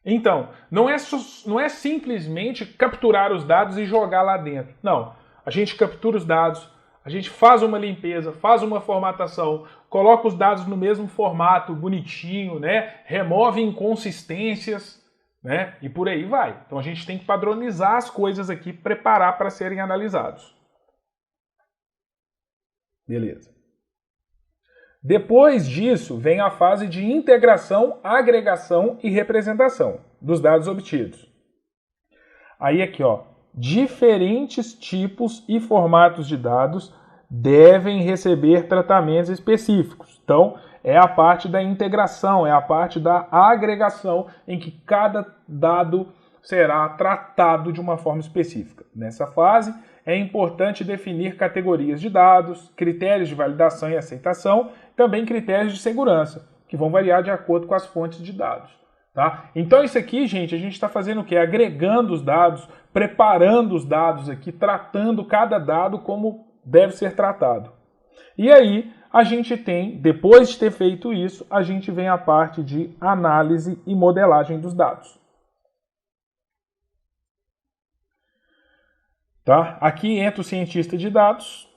Então, não é simplesmente capturar os dados e jogar lá dentro. Não, a gente captura os dados, a gente faz uma limpeza, faz uma formatação, coloca os dados no mesmo formato, bonitinho, né? Remove inconsistências, né? E por aí vai. Então a gente tem que padronizar as coisas aqui, preparar para serem analisados. Beleza. Depois disso, vem a fase de integração, agregação e representação dos dados obtidos. Aí aqui, ó, diferentes tipos e formatos de dados devem receber tratamentos específicos. Então, é a parte da integração, é a parte da agregação, em que cada dado será tratado de uma forma específica. Nessa fase, é importante definir categorias de dados, critérios de validação e aceitação, também critérios de segurança, que vão variar de acordo com as fontes de dados. Tá? Então isso aqui, gente, a gente está fazendo o quê? Agregando os dados, preparando os dados aqui, tratando cada dado como deve ser tratado. E aí, a gente tem, depois de ter feito isso, a gente vem a parte de análise e modelagem dos dados. Tá? Aqui entra o cientista de dados,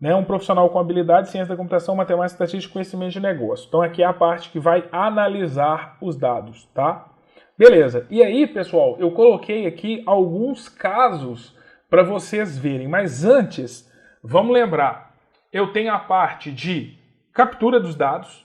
né? Um profissional com habilidade, ciência da computação, matemática, estatística e conhecimento de negócio. Então aqui é a parte que vai analisar os dados, tá? Beleza. E aí, pessoal, eu coloquei aqui alguns casos para vocês verem. Mas antes, vamos lembrar, eu tenho a parte de captura dos dados,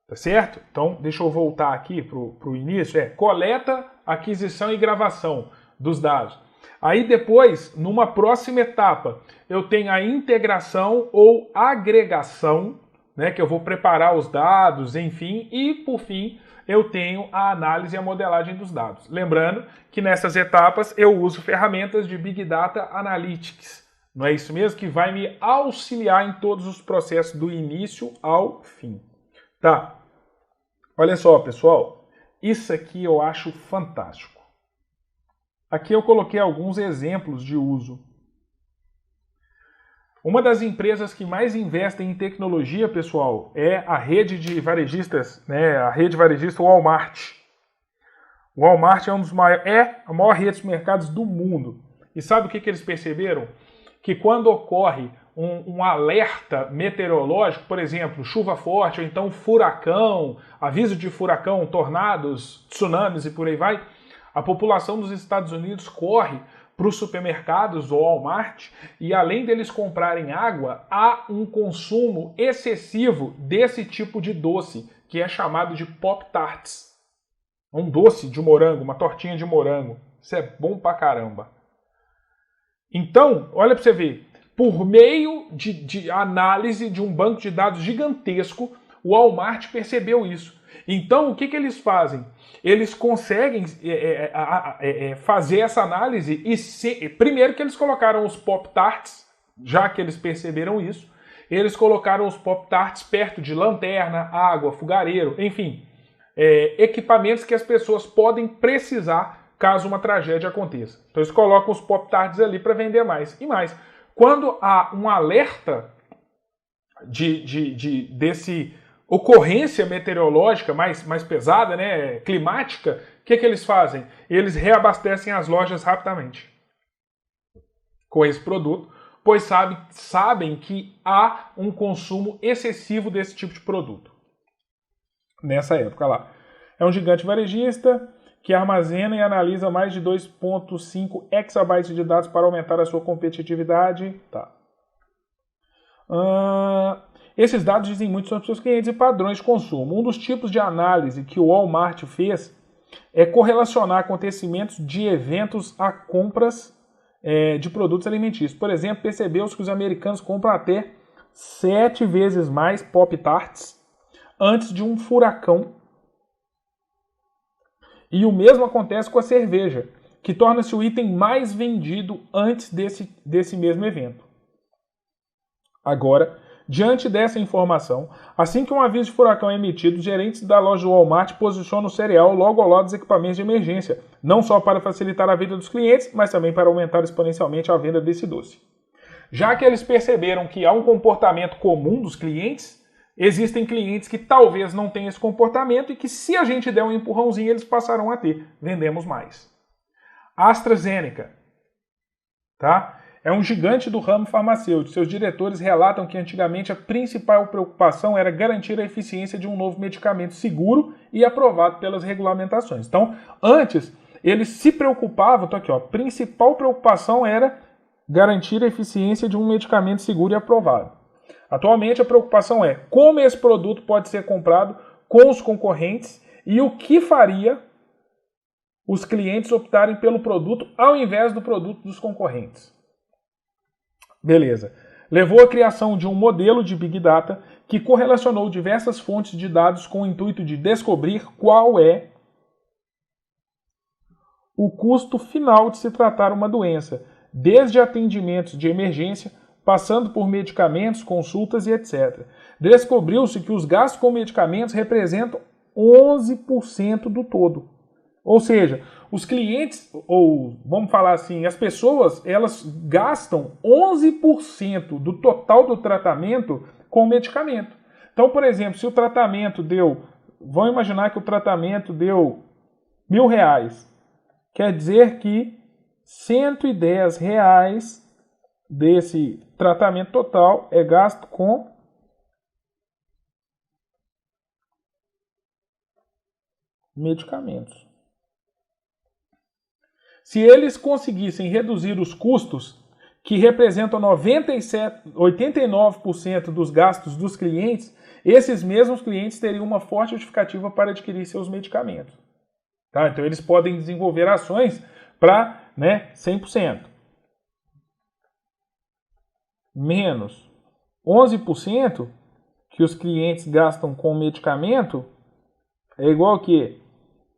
tá certo? Então, deixa eu voltar aqui para o início. Coleta, aquisição e gravação dos dados. Aí depois, numa próxima etapa, eu tenho a integração ou agregação, né, que eu vou preparar os dados, enfim, e por fim eu tenho a análise e a modelagem dos dados. Lembrando que nessas etapas eu uso ferramentas de Big Data Analytics. Não é isso mesmo? Que vai me auxiliar em todos os processos do início ao fim. Tá? Olha só, pessoal. Isso aqui eu acho fantástico. Aqui eu coloquei alguns exemplos de uso. Uma das empresas que mais investem em tecnologia, pessoal, é a rede de varejistas, né? A rede varejista Walmart. O Walmart é a maior rede de mercados do mundo. E sabe o que eles perceberam? Que quando ocorre um alerta meteorológico, por exemplo, chuva forte, ou então furacão, aviso de furacão, tornados, tsunamis e por aí vai, a população dos Estados Unidos corre para os supermercados ou Walmart e além deles comprarem água, há um consumo excessivo desse tipo de doce, que é chamado de Pop-Tarts. Um doce de morango, uma tortinha de morango. Isso é bom pra caramba. Então, olha para você ver, por meio de análise de um banco de dados gigantesco, o Walmart percebeu isso. Então, o que eles fazem? Eles conseguem fazer essa análise e primeiro que eles colocaram os Pop-Tarts, já que eles perceberam isso, eles colocaram os Pop-Tarts perto de lanterna, água, fogareiro, enfim, equipamentos que as pessoas podem precisar caso uma tragédia aconteça. Então eles colocam os Pop-Tarts ali para vender mais. E mais, quando há um alerta desse ocorrência meteorológica mais pesada, né, climática, o que eles fazem? Eles reabastecem as lojas rapidamente com esse produto, pois sabem que há um consumo excessivo desse tipo de produto. Nessa época lá. É um gigante varejista que armazena e analisa mais de 2,5 exabytes de dados para aumentar a sua competitividade. Tá. Esses dados dizem muito sobre seus clientes e padrões de consumo. Um dos tipos de análise que o Walmart fez é correlacionar acontecimentos de eventos a compras de produtos alimentícios. Por exemplo, percebeu-se que os americanos compram até 7 vezes mais Pop-Tarts antes de um furacão. E o mesmo acontece com a cerveja, que torna-se o item mais vendido antes desse mesmo evento. Agora, diante dessa informação, assim que um aviso de furacão é emitido, os gerentes da loja do Walmart posicionam o cereal logo ao lado dos equipamentos de emergência, não só para facilitar a vida dos clientes, mas também para aumentar exponencialmente a venda desse doce. Já que eles perceberam que há um comportamento comum dos clientes, existem clientes que talvez não tenham esse comportamento e que se a gente der um empurrãozinho, eles passarão a ter. Vendemos mais. AstraZeneca, tá? É um gigante do ramo farmacêutico. Seus diretores relatam que antigamente a principal preocupação era garantir a eficiência de um novo medicamento seguro e aprovado pelas regulamentações. Então, antes, eles se preocupavam, tô aqui, ó, a principal preocupação era garantir a eficiência de um medicamento seguro e aprovado. Atualmente, a preocupação é como esse produto pode ser comprado com os concorrentes e o que faria os clientes optarem pelo produto ao invés do produto dos concorrentes. Beleza. Levou à criação de um modelo de Big Data que correlacionou diversas fontes de dados com o intuito de descobrir qual é o custo final de se tratar uma doença, desde atendimentos de emergência, passando por medicamentos, consultas e etc. Descobriu-se que os gastos com medicamentos representam 11% do todo. Ou seja, os clientes, ou vamos falar assim, as pessoas, elas gastam 11% do total do tratamento com medicamento. Então, por exemplo, se o tratamento deu, vamos imaginar que o tratamento deu R$1.000, quer dizer que R$110 desse tratamento total é gasto com medicamentos. Se eles conseguissem reduzir os custos, que representam 89% dos gastos dos clientes, esses mesmos clientes teriam uma forte justificativa para adquirir seus medicamentos. Tá? Então eles podem desenvolver ações para 100%. Menos 11% que os clientes gastam com medicamento é igual a quê?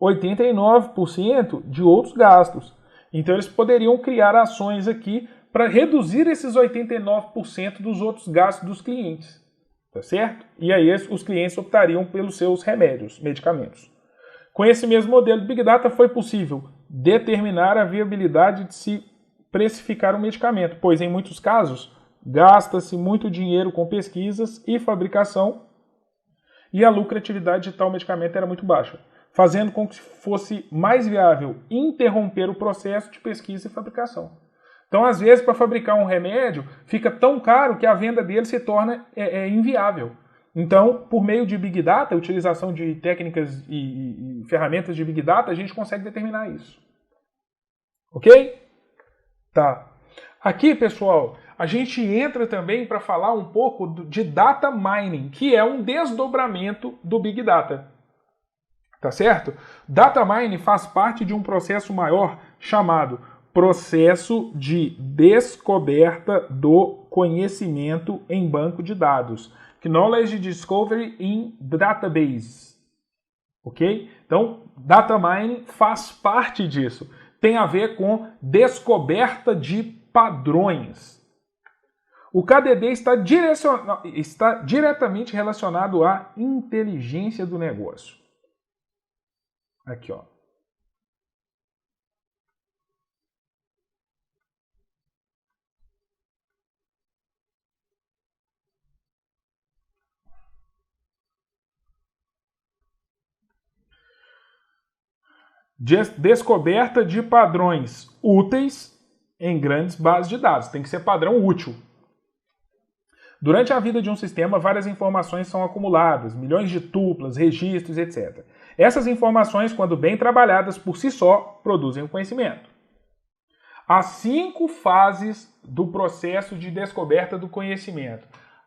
89% de outros gastos. Então eles poderiam criar ações aqui para reduzir esses 89% dos outros gastos dos clientes. Tá certo? E aí os clientes optariam pelos seus remédios, medicamentos. Com esse mesmo modelo de Big Data foi possível determinar a viabilidade de se precificar um medicamento, pois em muitos casos gasta-se muito dinheiro com pesquisas e fabricação e a lucratividade de tal medicamento era muito baixa, fazendo com que fosse mais viável interromper o processo de pesquisa e fabricação. Então, às vezes, para fabricar um remédio, fica tão caro que a venda dele se torna inviável. Então, por meio de Big Data, a utilização de técnicas e ferramentas de Big Data, a gente consegue determinar isso. Ok? Tá. Aqui, pessoal, a gente entra também para falar um pouco de Data Mining, que é um desdobramento do Big Data. Tá certo? Data Mining faz parte de um processo maior chamado processo de descoberta do conhecimento em banco de dados. Knowledge Discovery in Database. Ok? Então, Data Mining faz parte disso. Tem a ver com descoberta de padrões. O KDD está diretamente relacionado à inteligência do negócio. Aqui, ó. Descoberta de padrões úteis em grandes bases de dados. Tem que ser padrão útil. Durante a vida de um sistema, várias informações são acumuladas, milhões de tuplas, registros, etc. Essas informações, quando bem trabalhadas por si só, produzem o conhecimento. Há 5 fases do processo de descoberta do conhecimento.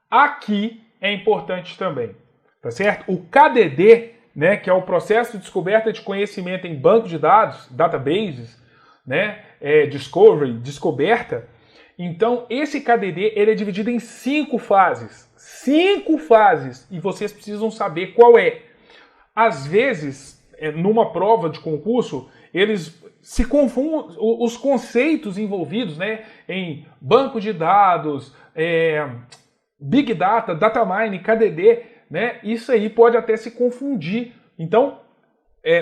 Aqui é importante também, tá certo? O KDD, que é o processo de descoberta de conhecimento em banco de dados, databases, discovery, descoberta. Então, esse KDD ele é dividido em 5 fases. 5 fases. E vocês precisam saber qual é. Às vezes, numa prova de concurso, eles se confundem, os conceitos envolvidos em banco de dados, Big Data, Data Mining, KDD, isso aí pode até se confundir. Então,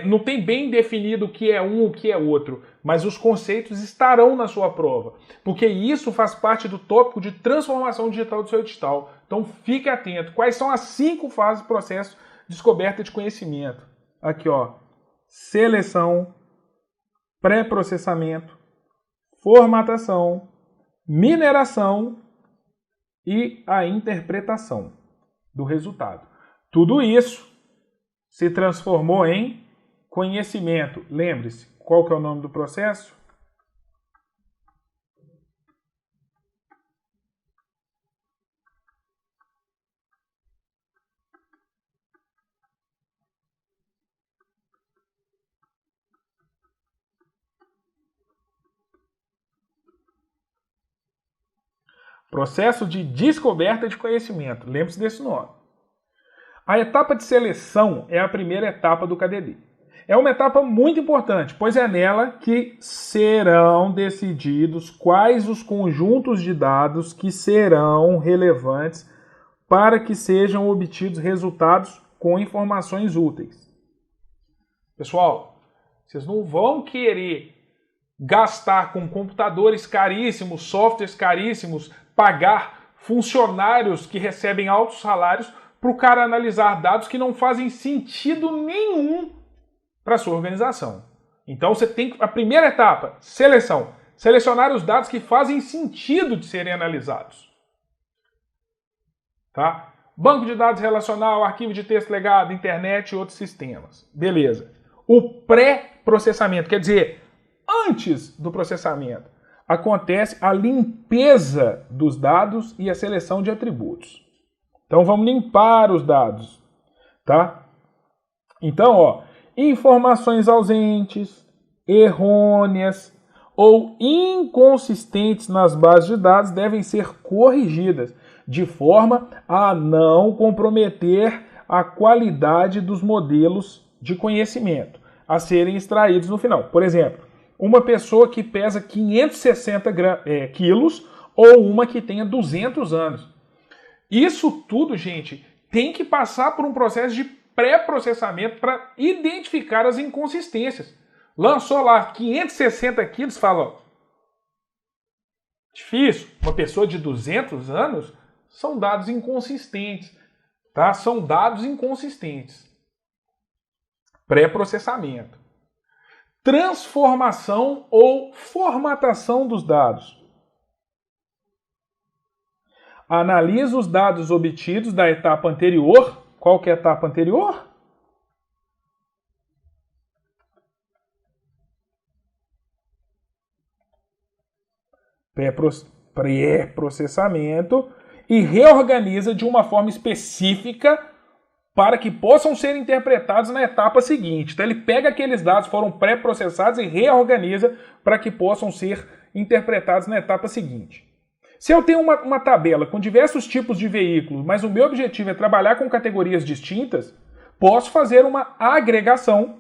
não tem bem definido o que é um e o que é outro, mas os conceitos estarão na sua prova, porque isso faz parte do tópico de transformação digital do seu edital. Então, fique atento. Quais são as 5 fases do processo de descoberta de conhecimento? Aqui, ó. Seleção, pré-processamento, formatação, mineração e a interpretação do resultado. Tudo isso se transformou em conhecimento. Lembre-se, qual que é o nome do processo? Processo de descoberta de conhecimento. Lembre-se desse nome. A etapa de seleção é a primeira etapa do KDD. É uma etapa muito importante, pois é nela que serão decididos quais os conjuntos de dados que serão relevantes para que sejam obtidos resultados com informações úteis. Pessoal, vocês não vão querer gastar com computadores caríssimos, softwares caríssimos, pagar funcionários que recebem altos salários para o cara analisar dados que não fazem sentido nenhum para a sua organização. Então você tem a primeira etapa, seleção. Selecionar os dados que fazem sentido de serem analisados. Tá? Banco de dados relacional, arquivo de texto legado, internet e outros sistemas. Beleza. O pré-processamento, quer dizer, antes do processamento, acontece a limpeza dos dados e a seleção de atributos. Então vamos limpar os dados, tá? Então, ó, informações ausentes, errôneas ou inconsistentes nas bases de dados devem ser corrigidas de forma a não comprometer a qualidade dos modelos de conhecimento a serem extraídos no final. Por exemplo, uma pessoa que pesa 560 quilos ou uma que tenha 200 anos. Isso tudo, gente, tem que passar por um processo de pré-processamento para identificar as inconsistências. Lançou lá 560 quilos, fala, ó, difícil, uma pessoa de 200 anos, são dados inconsistentes, tá? São dados inconsistentes. Pré-processamento. Transformação ou formatação dos dados. Analisa os dados obtidos da etapa anterior. Qual que é a etapa anterior? Pré-processamento e reorganiza de uma forma específica para que possam ser interpretados na etapa seguinte. Então ele pega aqueles dados que foram pré-processados e reorganiza para que possam ser interpretados na etapa seguinte. Se eu tenho uma tabela com diversos tipos de veículos, mas o meu objetivo é trabalhar com categorias distintas, posso fazer uma agregação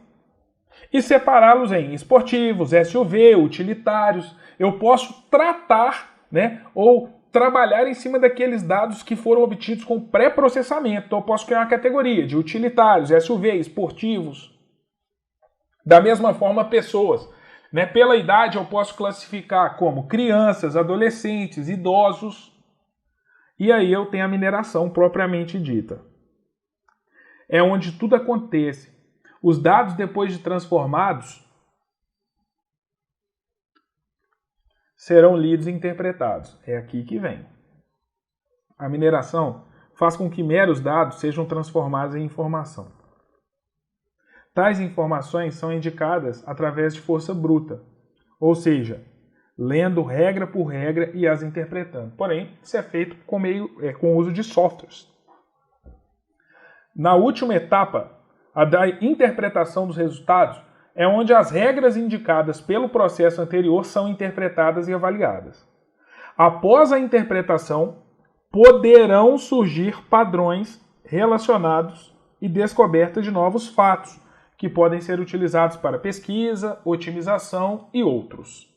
e separá-los em esportivos, SUV, utilitários. Eu posso tratar, né, ou trabalhar em cima daqueles dados que foram obtidos com pré-processamento. Então eu posso criar uma categoria de utilitários, SUV, esportivos. Da mesma forma, pessoas. Né? Pela idade eu posso classificar como crianças, adolescentes, idosos. E aí eu tenho a mineração propriamente dita. É onde tudo acontece. Os dados, depois de transformados, serão lidos e interpretados. É aqui que vem. A mineração faz com que meros dados sejam transformados em informação. Tais informações são indicadas através de força bruta, ou seja, lendo regra por regra e as interpretando. Porém, isso é feito com o uso de softwares. Na última etapa, a da interpretação dos resultados, é onde as regras indicadas pelo processo anterior são interpretadas e avaliadas. Após a interpretação, poderão surgir padrões relacionados e descoberta de novos fatos, que podem ser utilizados para pesquisa, otimização e outros.